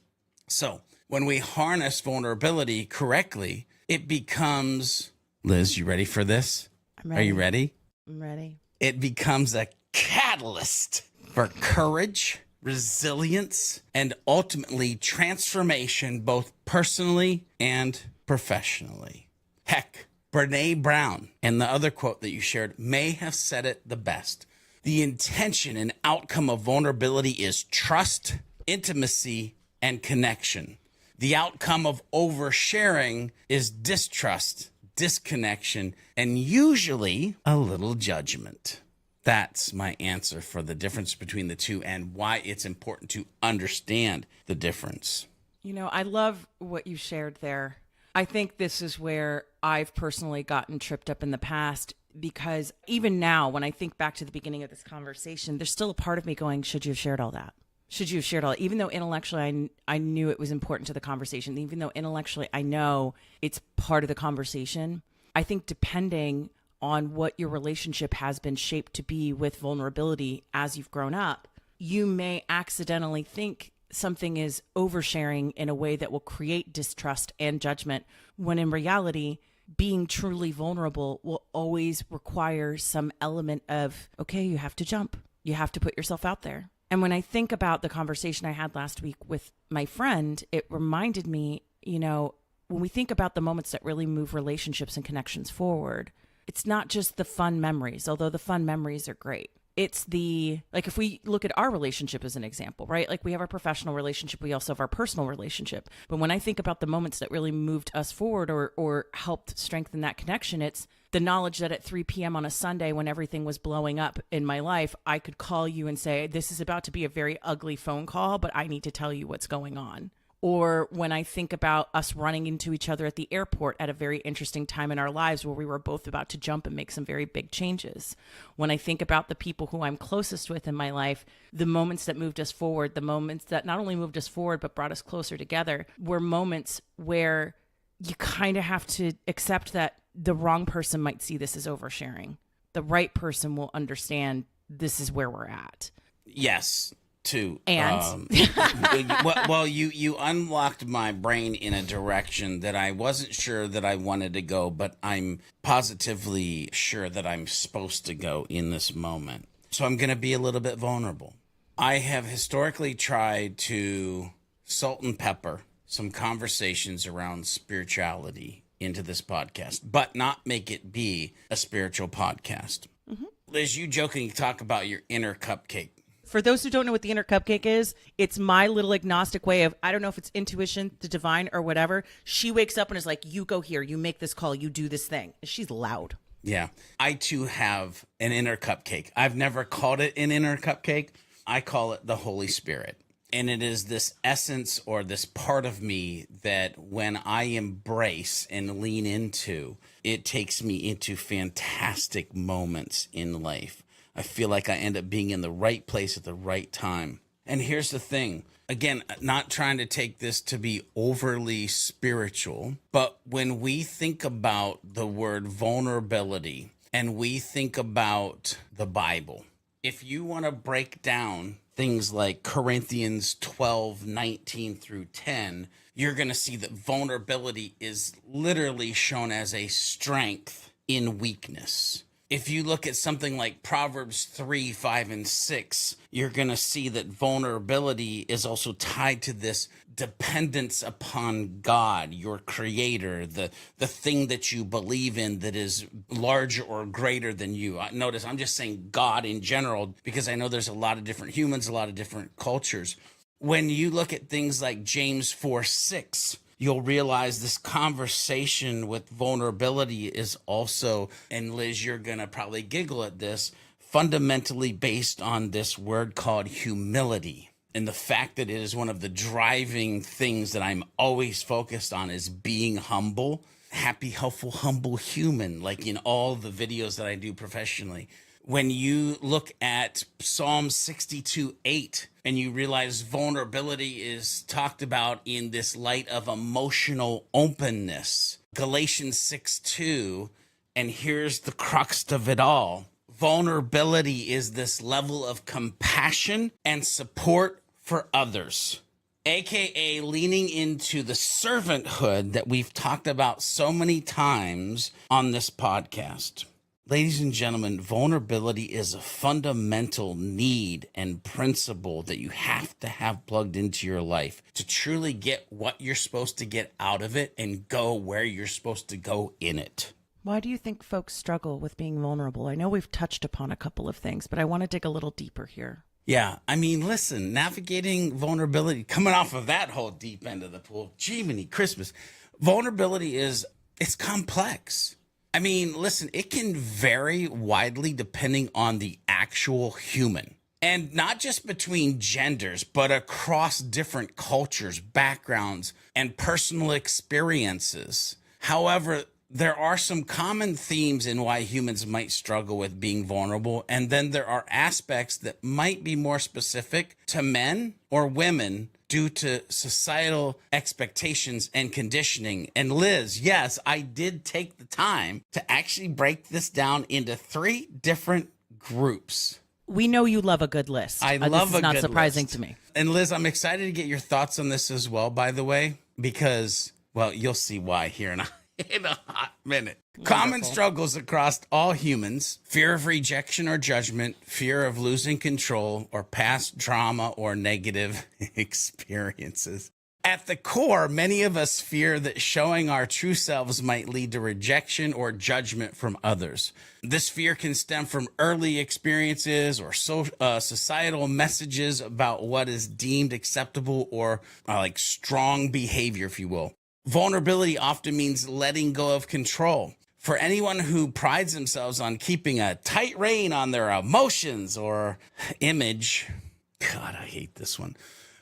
So when we harness vulnerability correctly, it becomes, Liz, you ready for this? I'm ready. Are you ready? I'm ready. It becomes a catalyst for courage, resilience, and ultimately transformation, both personally and professionally. Heck, Brene Brown and the other quote that you shared may have said it the best. The intention and outcome of vulnerability is trust, intimacy, and connection. The outcome of oversharing is distrust, disconnection, and usually a little judgment. That's my answer for the difference between the two and why it's important to understand the difference. You know, I love what you shared there. I think this is where I've personally gotten tripped up in the past, because even now, when I think back to the beginning of this conversation, there's still a part of me going, should you have shared all that? Should you have shared all, even though intellectually I knew it was important to the conversation, even though intellectually I know it's part of the conversation, I think depending on what your relationship has been shaped to be with vulnerability as you've grown up, you may accidentally think something is oversharing in a way that will create distrust and judgment, when in reality, being truly vulnerable will always require some element of, okay, you have to jump. You have to put yourself out there. And when I think about the conversation I had last week with my friend, it reminded me, you know, when we think about the moments that really move relationships and connections forward, it's not just the fun memories, although the fun memories are great. It's the, like, if we look at our relationship as an example, right? Like, we have our professional relationship, we also have our personal relationship. But when I think about the moments that really moved us forward or helped strengthen that connection, it's the knowledge that at 3 p.m. on a Sunday, when everything was blowing up in my life, I could call you and say, this is about to be a very ugly phone call, but I need to tell you what's going on. Or when I think about us running into each other at the airport at a very interesting time in our lives where we were both about to jump and make some very big changes. When I think about the people who I'm closest with in my life, the moments that moved us forward, the moments that not only moved us forward, but brought us closer together, were moments where you kind of have to accept that the wrong person might see this as oversharing. The right person will understand this is where we're at. Yes. And well, you unlocked my brain in a direction that I wasn't sure that I wanted to go, but I'm positively sure that I'm supposed to go in this moment. So I'm going to be a little bit vulnerable. I have historically tried to salt and pepper some conversations around spirituality into this podcast, but not make it be a spiritual podcast. Mm-hmm. Liz, you jokingly talk about your inner cupcake. For those who don't know what the inner cupcake is, it's my little agnostic way of, I don't know if it's intuition, the divine, or whatever. She wakes up and is like, you go here, you make this call, you do this thing. She's loud. Yeah. I too have an inner cupcake. I've never called it an inner cupcake. I call it the Holy Spirit. And it is this essence or this part of me that when I embrace and lean into, it takes me into fantastic moments in life. I feel like I end up being in the right place at the right time. And here's the thing. Again, not trying to take this to be overly spiritual, but when we think about the word vulnerability and we think about the Bible, if you want to break down things like Corinthians 12:19 through 10, you're going to see that vulnerability is literally shown as a strength in weakness. If you look at something like Proverbs 3:5 and 6, you're going to see that vulnerability is also tied to this dependence upon God, your creator, the thing that you believe in that is larger or greater than you. Notice I'm just saying God in general, because I know there's a lot of different humans, a lot of different cultures. When you look at things like James 4:6, you'll realize this conversation with vulnerability is also, and Liz, you're going to probably giggle at this, fundamentally based on this word called humility. And the fact that it is one of the driving things that I'm always focused on is being humble, happy, helpful, humble human, like in all the videos that I do professionally. When you look at Psalm 62:8 and you realize vulnerability is talked about in this light of emotional openness, Galatians 6:2, and here's the crux of it all. Vulnerability is this level of compassion and support for others, aka leaning into the servanthood that we've talked about so many times on this podcast. Ladies and gentlemen, vulnerability is a fundamental need and principle that you have to have plugged into your life to truly get what you're supposed to get out of it and go where you're supposed to go in it. Why do you think folks struggle with being vulnerable? I know we've touched upon a couple of things, but I want to dig a little deeper here. Yeah, I mean, listen, navigating vulnerability, coming off of that whole deep end of the pool, Jiminy Christmas, vulnerability it's complex. I mean, listen, it can vary widely depending on the actual human. And not just between genders, but across different cultures, backgrounds, and personal experiences. However, there are some common themes in why humans might struggle with being vulnerable. And then there are aspects that might be more specific to men or women due to societal expectations and conditioning. And Liz, yes, I did take the time to actually break this down into 3 different groups. We know you love a good list. I love this is a not good surprising list. to me. And Liz, I'm excited to get your thoughts on this as well, by the way, because, well, you'll see why here in a hot minute. Wonderful. Common struggles across all humans: fear of rejection or judgment, fear of losing control, or past trauma or negative experiences. At the core, many of us fear that showing our true selves might lead to rejection or judgment from others. This fear can stem from early experiences or societal messages about what is deemed acceptable or like strong behavior, if you will. Vulnerability often means letting go of control. For anyone who prides themselves on keeping a tight rein on their emotions or image, God, I hate this one.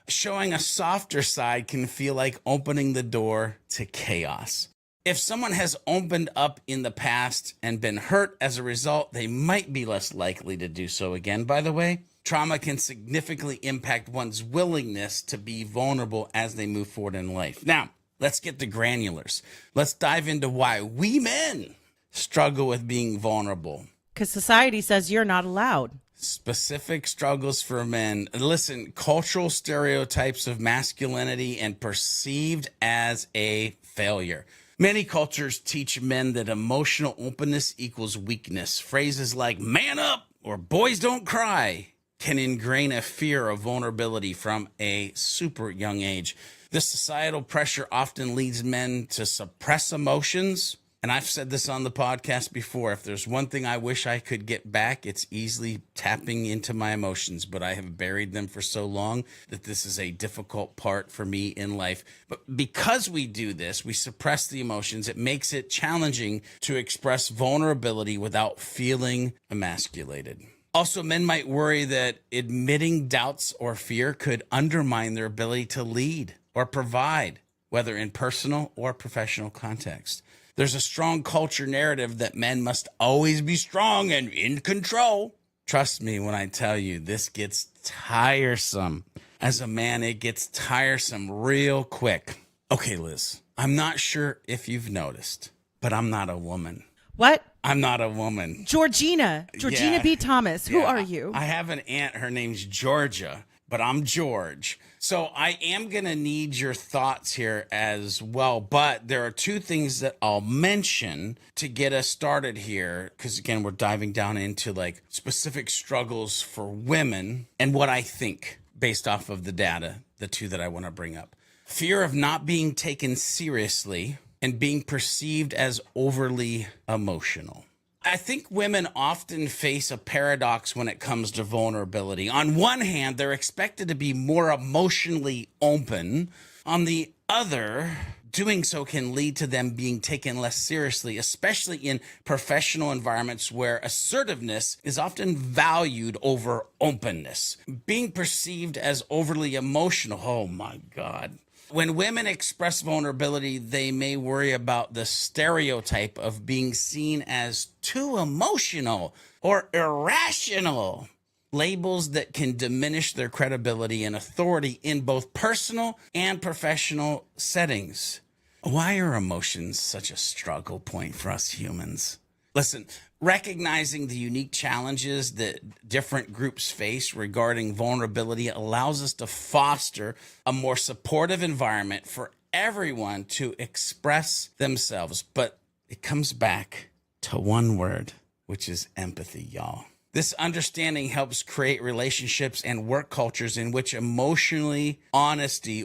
Showing a softer side can feel like opening the door to chaos. If someone has opened up in the past and been hurt as a result, they might be less likely to do so again. By the way, trauma can significantly impact one's willingness to be vulnerable as they move forward in life. Now, let's get the granulars. Let's dive into why we men struggle with being vulnerable. Because society says you're not allowed. Specific struggles for men. Listen, cultural stereotypes of masculinity and perceived as a failure. Many cultures teach men that emotional openness equals weakness. Phrases like man up or boys don't cry can ingrain a fear of vulnerability from a super young age. This societal pressure often leads men to suppress emotions, And I've said this on the podcast before. If there's one thing I wish I could get back, it's easily tapping into my emotions, but I have buried them for so long that this is a difficult part for me in life. But because we do this, we suppress the emotions. It makes it challenging to express vulnerability without feeling emasculated. Also, men might worry that admitting doubts or fear could undermine their ability to lead or provide, whether in personal or professional context. There's a strong culture narrative that men must always be strong and in control. Trust me when I tell you, this gets tiresome. As a man, it gets tiresome real quick. Okay, Liz, I'm not sure if you've noticed, but I'm not a woman. What? I'm not a woman. Georgina Yeah. B. Thomas. Who Yeah, are you? I have an aunt. Her name's Georgia, but I'm George. So I am going to need your thoughts here as well. But there are two things that I'll mention to get us started here. Because again, we're diving down into like specific struggles for women and what I think based off of the data, the two that I want to bring up. Fear of not being taken seriously and being perceived as overly emotional. I think women often face a paradox when it comes to vulnerability. On one hand, they're expected to be more emotionally open. On the other, doing so can lead to them being taken less seriously, especially in professional environments where assertiveness is often valued over openness. Being perceived as overly emotional, oh my God. When women express vulnerability, they may worry about the stereotype of being seen as too emotional or irrational, labels that can diminish their credibility and authority in both personal and professional settings. Why are emotions such a struggle point for us humans? Listen, recognizing the unique challenges that different groups face regarding vulnerability allows us to foster a more supportive environment for everyone to express themselves. But it comes back to one word, which is empathy, y'all. This understanding helps create relationships and work cultures in which emotional honesty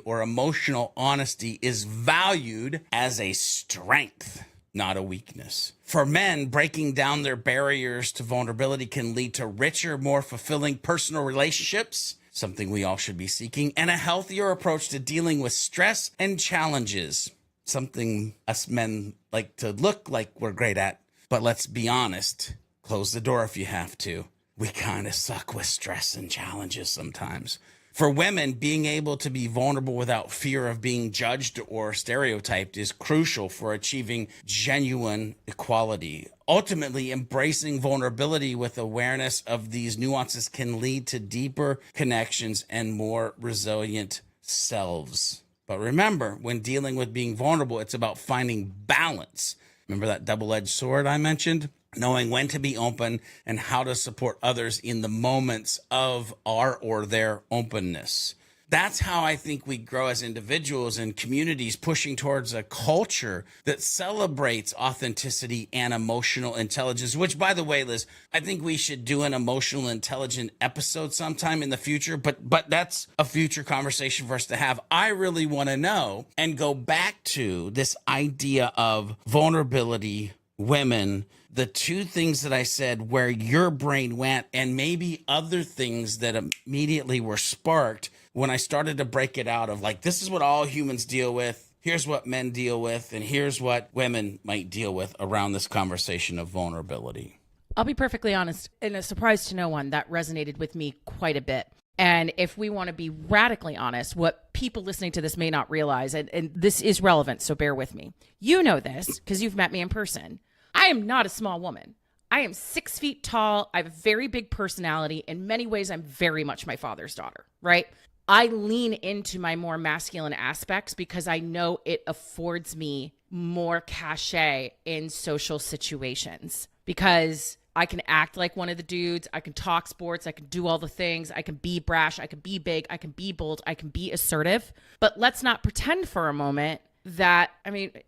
is valued as a strength, not a weakness. For men, breaking down their barriers to vulnerability can lead to richer, more fulfilling personal relationships, something we all should be seeking, and a healthier approach to dealing with stress and challenges, something us men like to look like we're great at. But let's be honest, close the door if you have to. We kind of suck with stress and challenges sometimes. For women, being able to be vulnerable without fear of being judged or stereotyped is crucial for achieving genuine equality. Ultimately, embracing vulnerability with awareness of these nuances can lead to deeper connections and more resilient selves. But remember, when dealing with being vulnerable, it's about finding balance. Remember that double-edged sword I mentioned? Knowing when to be open and how to support others in the moments of our or their openness. That's how I think we grow as individuals and communities, pushing towards a culture that celebrates authenticity and emotional intelligence, which, by the way, Liz, I think we should do an emotional intelligence episode sometime in the future, but that's a future conversation for us to have. I really want to know and go back to this idea of vulnerability, women, the two things that I said, where your brain went, and maybe other things that immediately were sparked when I started to break it out of like, this is what all humans deal with. Here's what men deal with. And here's what women might deal with around this conversation of vulnerability. I'll be perfectly honest, and a surprise to no one, that resonated with me quite a bit. And if we want to be radically honest, what people listening to this may not realize, and this is relevant, so bear with me. You know this because you've met me in person. I am not a small woman. I am 6 feet tall. I have a very big personality. In many ways, I'm very much my father's daughter, right? I lean into my more masculine aspects because I know it affords me more cachet in social situations, because I can act like one of the dudes. I can talk sports. I can do all the things. I can be brash. I can be big. I can be bold. I can be assertive. But let's not pretend for a moment that,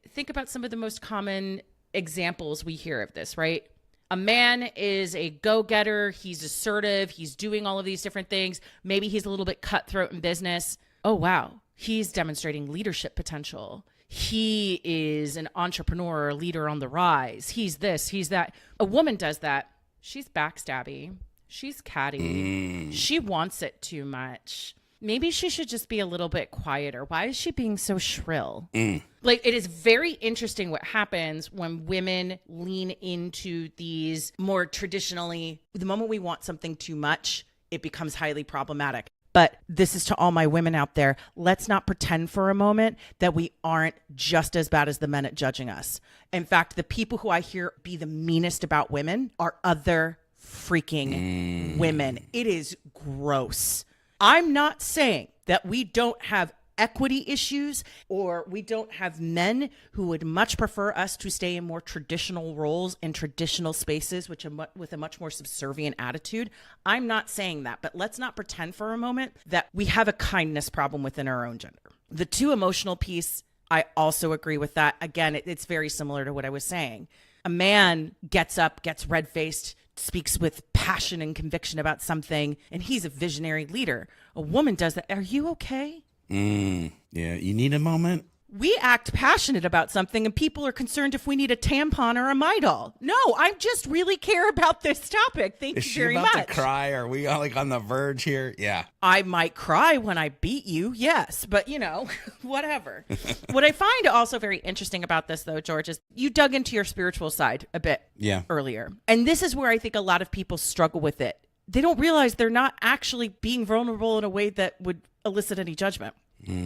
think about some of the most common examples we hear of this, right? A man is a go-getter. He's assertive. He's doing all of these different things. Maybe he's a little bit cutthroat in business. Oh, wow. He's demonstrating leadership potential. he is an entrepreneur or a leader on the rise. He's this, he's that. A woman does that. She's backstabby. She's catty. She wants it too much. Maybe she should just be a little bit quieter. Why is she being so shrill? Like, it is very interesting what happens when women lean into these more traditionally, the moment we want something too much, it becomes highly problematic. But this is to all my women out there. Let's not pretend for a moment that we aren't just as bad as the men at judging us. In fact, the people who I hear be the meanest about women are other freaking women. It is gross. I'm not saying that we don't have equity issues or we don't have men who would much prefer us to stay in more traditional roles in traditional spaces, which are with a much more subservient attitude. I'm not saying that, but let's not pretend for a moment that we have a kindness problem within our own gender. The too emotional piece, I also agree with that. Again, it's very similar to what I was saying. A man gets up, gets red-faced, speaks with passion and conviction about something, and he's a visionary leader. A woman does that. Are you okay? Yeah, you need a moment. We act passionate about something and people are concerned if we need a tampon or a Midol. No, I just really care about this topic. Thank you very much. Is she about to cry? Are we like on the verge here? Yeah. I might cry when I beat you, yes, but whatever. What I find also very interesting about this, though, George, is you dug into your spiritual side a bit earlier. And this is where I think a lot of people struggle with it. They don't realize they're not actually being vulnerable in a way that would elicit any judgment.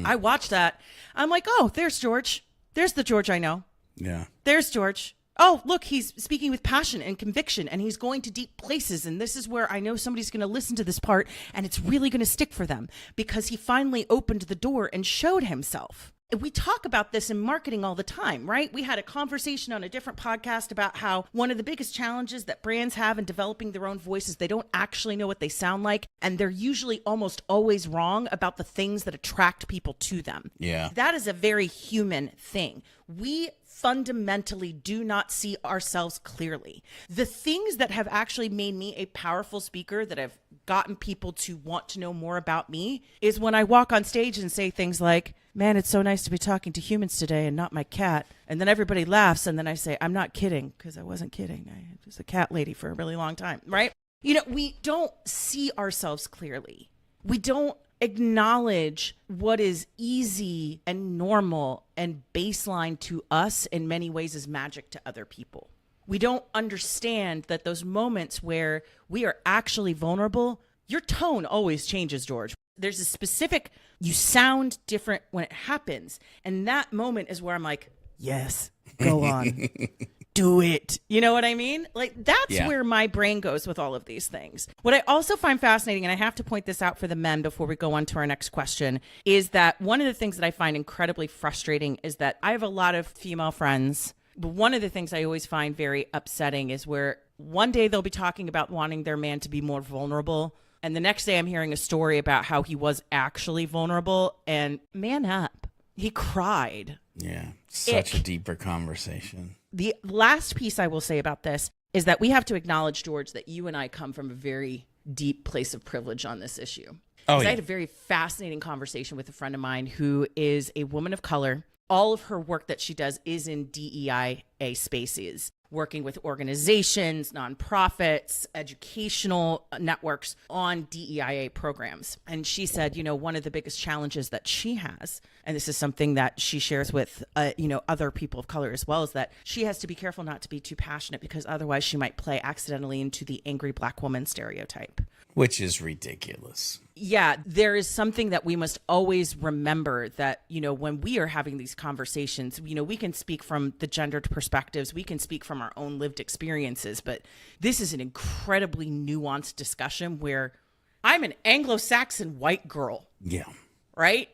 I watched that. I'm like, oh, there's George. There's the George I know. Yeah. There's George. Oh, look, he's speaking with passion and conviction and he's going to deep places. And this is where I know somebody's going to listen to this part and it's really going to stick for them because he finally opened the door and showed himself. We talk about this in marketing all the time, right? We had a conversation on a different podcast about how one of the biggest challenges that brands have in developing their own voice is they don't actually know what they sound like. And they're usually almost always wrong about the things that attract people to them. Yeah. That is a very human thing. We fundamentally do not see ourselves clearly. The things that have actually made me a powerful speaker that have gotten people to want to know more about me is when I walk on stage and say things like, man, it's so nice to be talking to humans today and not my cat. And then everybody laughs. And then I say, I'm not kidding, because I wasn't kidding. I was a cat lady for a really long time, right? We don't see ourselves clearly. We don't acknowledge what is easy and normal and baseline to us in many ways is magic to other people. We don't understand that those moments where we are actually vulnerable, your tone always changes, George. There's a specific, you sound different when it happens. And that moment is where I'm like, yes, go on. Do it. You know what I mean? Like, that's where my brain goes with all of these things. What I also find fascinating, and I have to point this out for the men before we go on to our next question, is that one of the things that I find incredibly frustrating is that I have a lot of female friends. But one of the things I always find very upsetting is where one day they'll be talking about wanting their man to be more vulnerable. And the next day I'm hearing a story about how he was actually vulnerable and man up. He cried. Yeah. Such a deeper conversation. The last piece I will say about this is that we have to acknowledge, George, that you and I come from a very deep place of privilege on this issue. I had a very fascinating conversation with a friend of mine who is a woman of color. All of her work that she does is in DEIA spaces, working with organizations, nonprofits, educational networks on DEIA programs. And she said, one of the biggest challenges that she has, and this is something that she shares with, other people of color as well, is that she has to be careful not to be too passionate because otherwise she might play accidentally into the angry Black woman stereotype. Which is ridiculous. Yeah, there is something that we must always remember that, when we are having these conversations, we can speak from the gendered perspectives, we can speak from our own lived experiences, but this is an incredibly nuanced discussion where I'm an Anglo-Saxon white girl. Yeah. Right?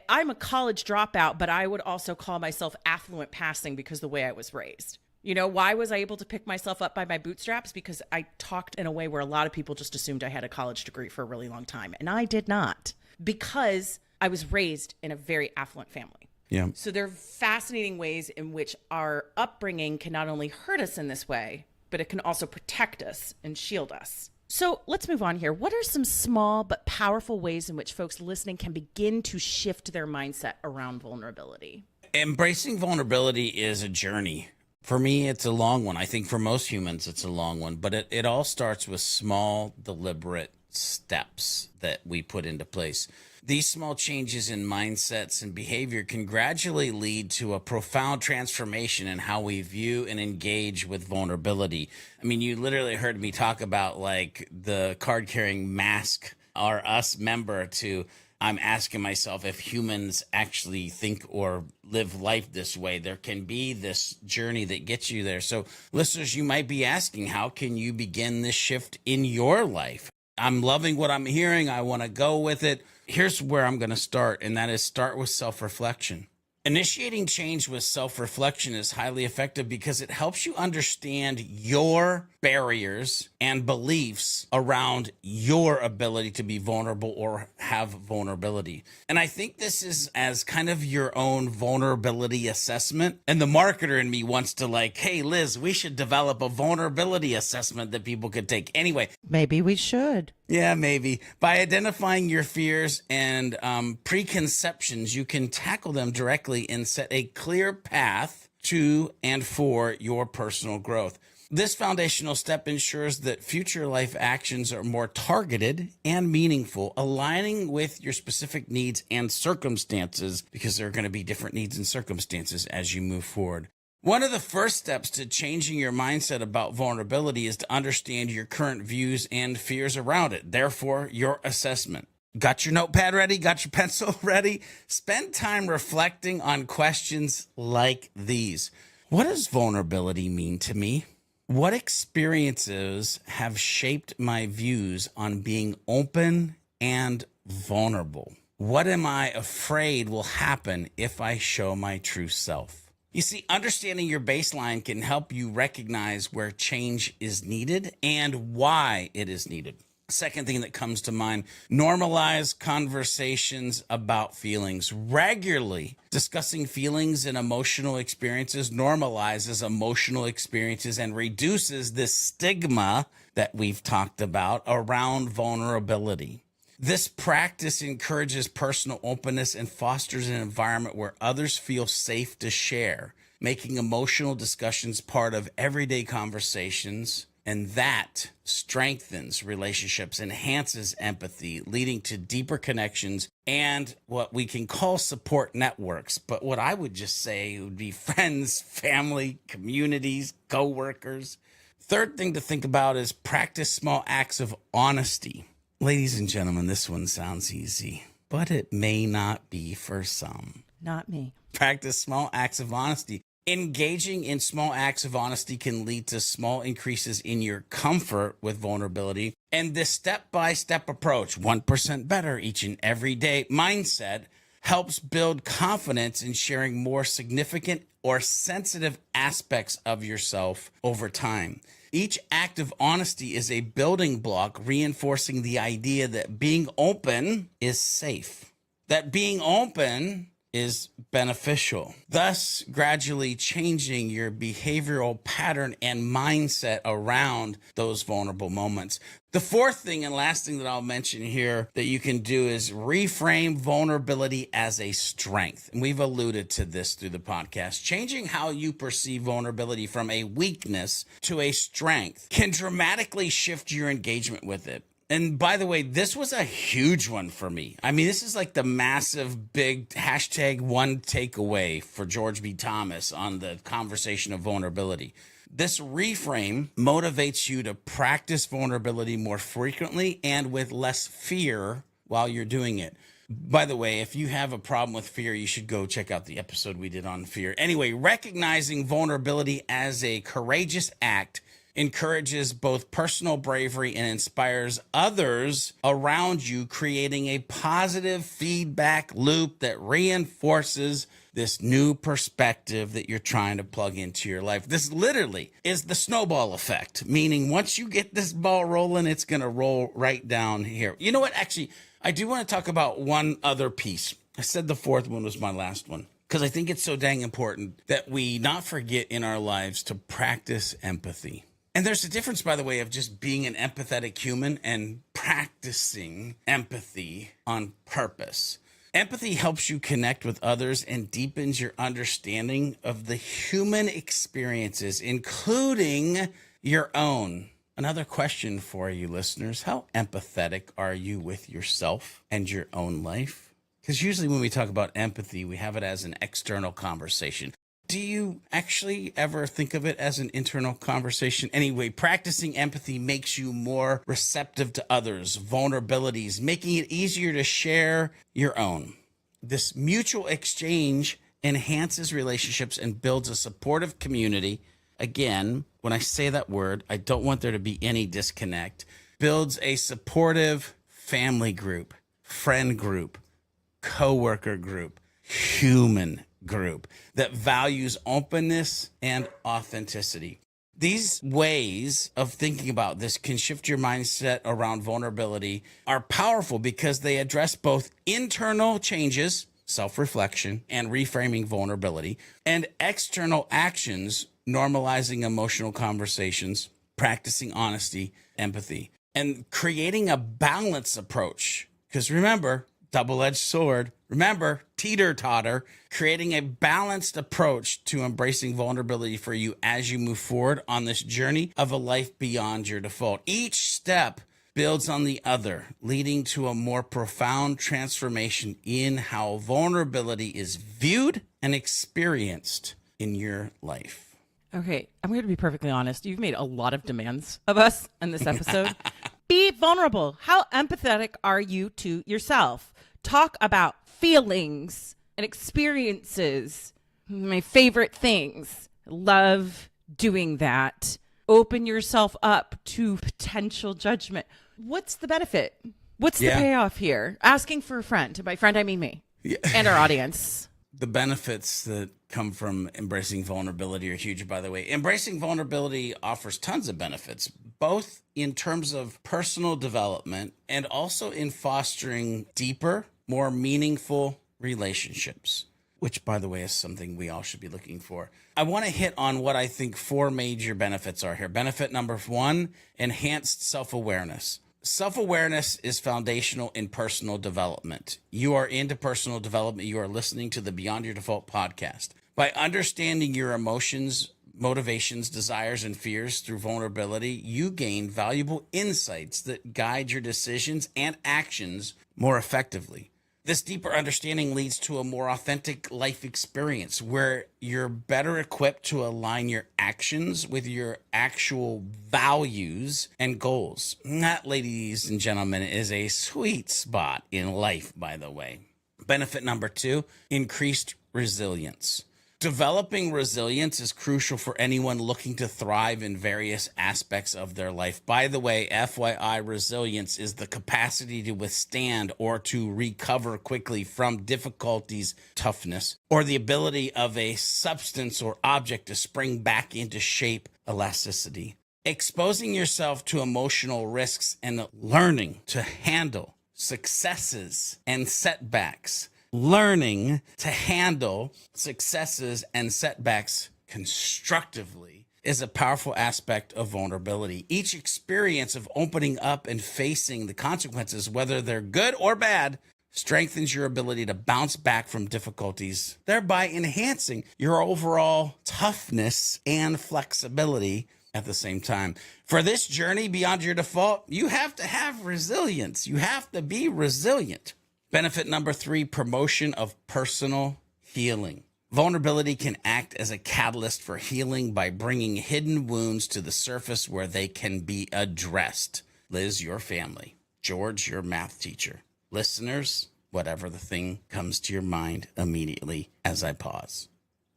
I'm a college dropout, but I would also call myself affluent passing because of the way I was raised. Why was I able to pick myself up by my bootstraps? Because I talked in a way where a lot of people just assumed I had a college degree for a really long time. And I did not, because I was raised in a very affluent family. Yeah. So there are fascinating ways in which our upbringing can not only hurt us in this way, but it can also protect us and shield us. So let's move on here. What are some small but powerful ways in which folks listening can begin to shift their mindset around vulnerability? Embracing vulnerability is a journey. For me, it's a long one. I think for most humans, it's a long one, but it all starts with small, deliberate steps that we put into place. These small changes in mindsets and behavior can gradually lead to a profound transformation in how we view and engage with vulnerability. I mean, you literally heard me talk about like the card carrying mask or us member to I'm asking myself if humans actually think or live life this way. There can be this journey that gets you there. So listeners, you might be asking, how can you begin this shift in your life? I'm loving what I'm hearing. I want to go with it. Here's where I'm going to start, and that is start with self-reflection. Initiating change with self-reflection is highly effective because it helps you understand your barriers and beliefs around your ability to be vulnerable or have vulnerability. And I think this is as kind of your own vulnerability assessment. And the marketer in me wants to like, hey, Liz, we should develop a vulnerability assessment that people could take. Anyway, Maybe we should. yeah, maybe. By identifying your fears and preconceptions, you can tackle them directly and set a clear path to and for your personal growth. This foundational step ensures that future life actions are more targeted and meaningful, aligning with your specific needs and circumstances, because there are going to be different needs and circumstances as you move forward. One of the first steps to changing your mindset about vulnerability is to understand your current views and fears around it. Therefore, your assessment. Got your notepad ready? Got your pencil ready? Spend time reflecting on questions like these. What does vulnerability mean to me? What experiences have shaped my views on being open and vulnerable? What am I afraid will happen if I show my true self? You see, understanding your baseline can help you recognize where change is needed and why it is needed. Second thing that comes to mind, normalize conversations about feelings. Regularly discussing feelings and emotional experiences normalizes emotional experiences and reduces the stigma that we've talked about around vulnerability. This practice encourages personal openness and fosters an environment where others feel safe to share, making emotional discussions part of everyday conversations. And that strengthens relationships, enhances empathy, leading to deeper connections and what we can call support networks. But what I would just say would be friends, family, communities, coworkers. Third thing to think about is practice small acts of honesty. Ladies and gentlemen, this one sounds easy, but it may not be for some. Not me. Practice small acts of honesty. Engaging in small acts of honesty can lead to small increases in your comfort with vulnerability. And this step-by-step approach, 1% better each and every day mindset, helps build confidence in sharing more significant or sensitive aspects of yourself over time. Each act of honesty is a building block, reinforcing the idea that being open is safe, that being open is beneficial, thus gradually changing your behavioral pattern and mindset around those vulnerable moments. The fourth thing and last thing that I'll mention here that you can do is reframe vulnerability as a strength. And we've alluded to this through the podcast. Changing how you perceive vulnerability from a weakness to a strength can dramatically shift your engagement with it. And by the way, this was a huge one for me. I mean, this is like the massive big hashtag one takeaway for George B. Thomas on the conversation of vulnerability. This reframe motivates you to practice vulnerability more frequently and with less fear while you're doing it. By the way, if you have a problem with fear, you should go check out the episode we did on fear. Anyway, recognizing vulnerability as a courageous act encourages both personal bravery and inspires others around you, creating a positive feedback loop that reinforces this new perspective that you're trying to plug into your life. This literally is the snowball effect, meaning once you get this ball rolling, it's going to roll right down here. You know what? Actually, I do want to talk about one other piece. I said the fourth one was my last one because I think it's so dang important that we not forget in our lives to practice empathy. And there's a difference, by the way, of just being an empathetic human and practicing empathy on purpose. Empathy helps you connect with others and deepens your understanding of the human experiences, including your own. Another question for you listeners: how empathetic are you with yourself and your own life? Because usually when we talk about empathy, we have it as an external conversation. Do you actually ever think of it as an internal conversation? Anyway, practicing empathy makes you more receptive to others' vulnerabilities, making it easier to share your own. This mutual exchange enhances relationships and builds a supportive community. Again, when I say that word, I don't want there to be any disconnect. Builds a supportive family group, friend group, coworker group, human group that values openness and authenticity. These ways of thinking about this can shift your mindset around vulnerability, are powerful because they address both internal changes, self-reflection, and reframing vulnerability, and external actions, normalizing emotional conversations, practicing honesty, empathy, and creating a balanced approach. Because remember, double-edged sword. Remember, teeter-totter, creating a balanced approach to embracing vulnerability for you as you move forward on this journey of a life beyond your default. Each step builds on the other, leading to a more profound transformation in how vulnerability is viewed and experienced in your life. Okay, I'm going to be perfectly honest. You've made a lot of demands of us in this episode. Be vulnerable. How empathetic are you to yourself? Talk about feelings and experiences. My favorite things. Love doing that. Open yourself up to potential judgment. What's the benefit? What's the payoff here? Asking for a friend. By friend, I mean me and our audience. The benefits that come from embracing vulnerability are huge, by the way. Embracing vulnerability offers tons of benefits, both in terms of personal development and also in fostering deeper, more meaningful relationships, which, by the way, is something we all should be looking for. I want to hit on what I think 4 major benefits are here. Benefit number 1, enhanced self-awareness. Self-awareness is foundational in personal development. You are into personal development. You are listening to the Beyond Your Default podcast. By understanding your emotions, motivations, desires, and fears through vulnerability, you gain valuable insights that guide your decisions and actions more effectively. This deeper understanding leads to a more authentic life experience where you're better equipped to align your actions with your actual values and goals. And that, ladies and gentlemen, is a sweet spot in life, by the way. Benefit number 2, increased resilience. Developing resilience is crucial for anyone looking to thrive in various aspects of their life. By the way, FYI, resilience is the capacity to withstand or to recover quickly from difficulties, toughness, or the ability of a substance or object to spring back into shape, elasticity. Exposing yourself to emotional risks and learning to handle successes and setbacks. Learning to handle successes and setbacks constructively is a powerful aspect of vulnerability. Each experience of opening up and facing the consequences, whether they're good or bad, strengthens your ability to bounce back from difficulties, thereby enhancing your overall toughness and flexibility at the same time. For this journey beyond your default, you have to have resilience. You have to be resilient. Benefit number 3, promotion of personal healing. Vulnerability can act as a catalyst for healing by bringing hidden wounds to the surface where they can be addressed. Liz, your family. George, your math teacher. Listeners, whatever the thing comes to your mind immediately as I pause.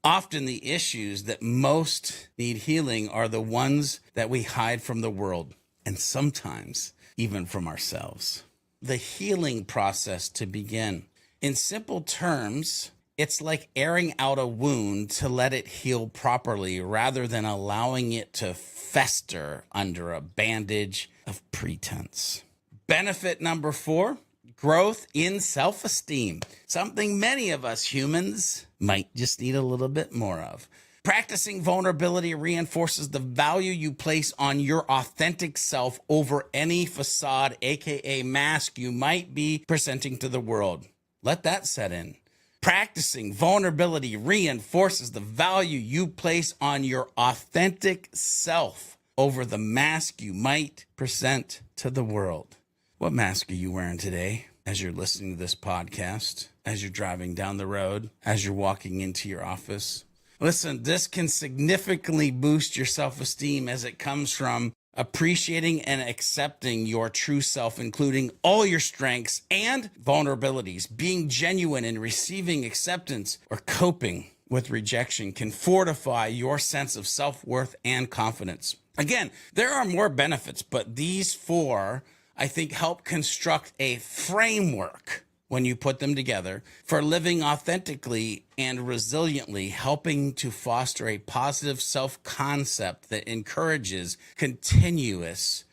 Often the issues that most need healing are the ones that we hide from the world, and sometimes even from ourselves. The healing process to begin. In simple terms, it's like airing out a wound to let it heal properly rather than allowing it to fester under a bandage of pretense. Benefit number 4, growth in self-esteem. Something many of us humans might just need a little bit more of. Practicing vulnerability reinforces the value you place on your authentic self over any facade, aka mask, you might be presenting to the world. Let that set in. Practicing vulnerability reinforces the value you place on your authentic self over the mask you might present to the world. What mask are you wearing today as you're listening to this podcast, as you're driving down the road, as you're walking into your office? Listen, this can significantly boost your self-esteem as it comes from appreciating and accepting your true self, including all your strengths and vulnerabilities. Being genuine in receiving acceptance or coping with rejection can fortify your sense of self-worth and confidence. Again, there are more benefits, but these four, I think, help construct a framework when you put them together for living authentically and resiliently, helping to foster a positive self-concept that encourages continuous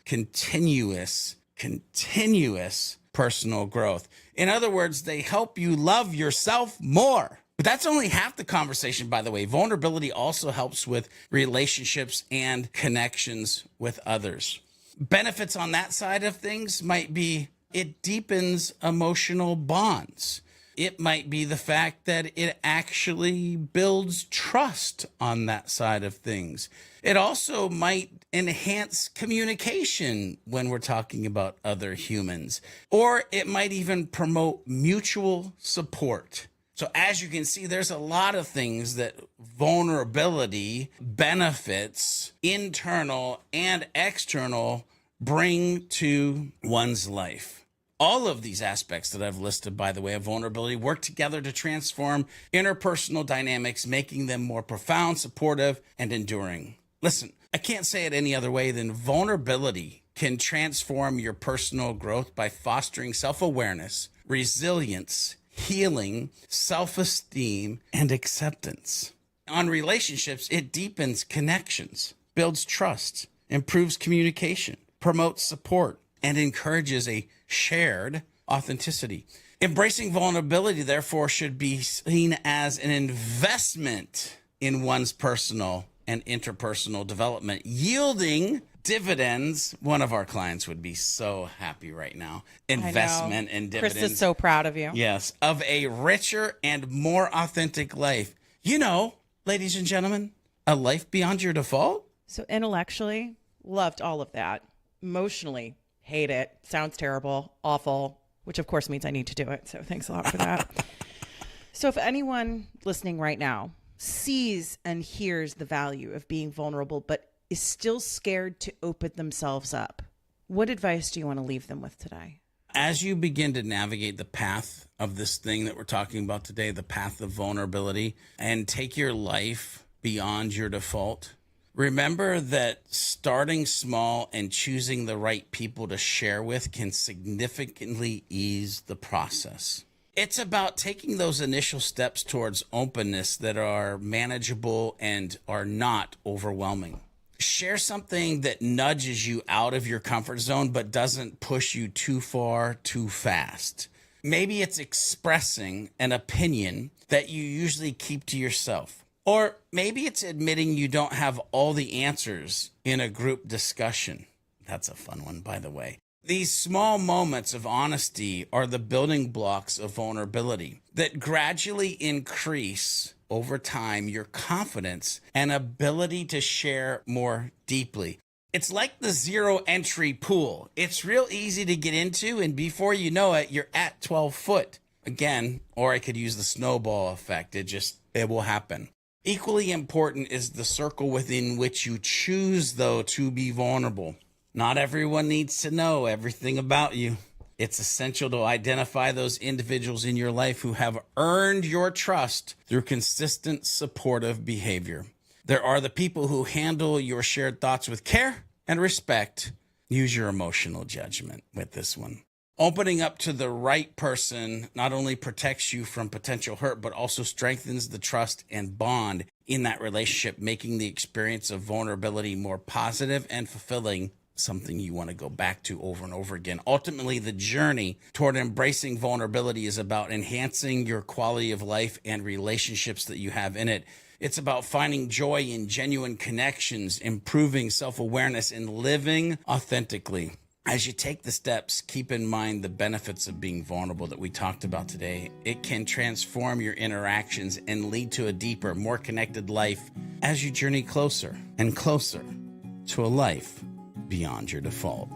personal growth. In other words, they help you love yourself more. But that's only half the conversation, by the way. Vulnerability also helps with relationships and connections with others. Benefits on that side of things might be it deepens emotional bonds. It might be the fact that it actually builds trust on that side of things. It also might enhance communication when we're talking about other humans, or it might even promote mutual support. So as you can see, there's a lot of things that vulnerability benefits, internal and external, bring to one's life. All of these aspects that I've listed, by the way, of vulnerability work together to transform interpersonal dynamics, making them more profound, supportive, and enduring. Listen, I can't say it any other way than vulnerability can transform your personal growth by fostering self-awareness, resilience, healing, self-esteem, and acceptance. On relationships, it deepens connections, builds trust, improves communication, promotes support, and encourages a shared authenticity. Embracing vulnerability, therefore, should be seen as an investment in one's personal and interpersonal development, yielding dividends. One of our clients would be so happy right now. Investment and dividends. Chris is so proud of you. Yes, of a richer and more authentic life. You know, ladies and gentlemen, a life beyond your default. So intellectually, loved all of that. Emotionally, hate it. Sounds terrible, awful, which of course means I need to do it. So thanks a lot for that. So if anyone listening right now sees and hears the value of being vulnerable, but is still scared to open themselves up, what advice do you want to leave them with today? As you begin to navigate the path of this thing that we're talking about today, the path of vulnerability, and take your life beyond your default, remember that starting small and choosing the right people to share with can significantly ease the process. It's about taking those initial steps towards openness that are manageable and are not overwhelming. Share something that nudges you out of your comfort zone but doesn't push you too far too fast. Maybe it's expressing an opinion that you usually keep to yourself. Or maybe it's admitting you don't have all the answers in a group discussion. That's a fun one, by the way. These small moments of honesty are the building blocks of vulnerability that gradually increase over time your confidence and ability to share more deeply. It's like the zero entry pool. It's real easy to get into, and before you know it, you're at 12 foot. Again, or I could use the snowball effect. It will happen. Equally important is the circle within which you choose, though, to be vulnerable. Not everyone needs to know everything about you. It's essential to identify those individuals in your life who have earned your trust through consistent supportive behavior. There are the people who handle your shared thoughts with care and respect. Use your emotional judgment with this one. Opening up to the right person not only protects you from potential hurt, but also strengthens the trust and bond in that relationship, making the experience of vulnerability more positive and fulfilling, something you want to go back to over and over again. Ultimately, the journey toward embracing vulnerability is about enhancing your quality of life and relationships that you have in it. It's about finding joy in genuine connections, improving self-awareness, and living authentically. As you take the steps, keep in mind the benefits of being vulnerable that we talked about today. It can transform your interactions and lead to a deeper, more connected life as you journey closer and closer to a life beyond your default.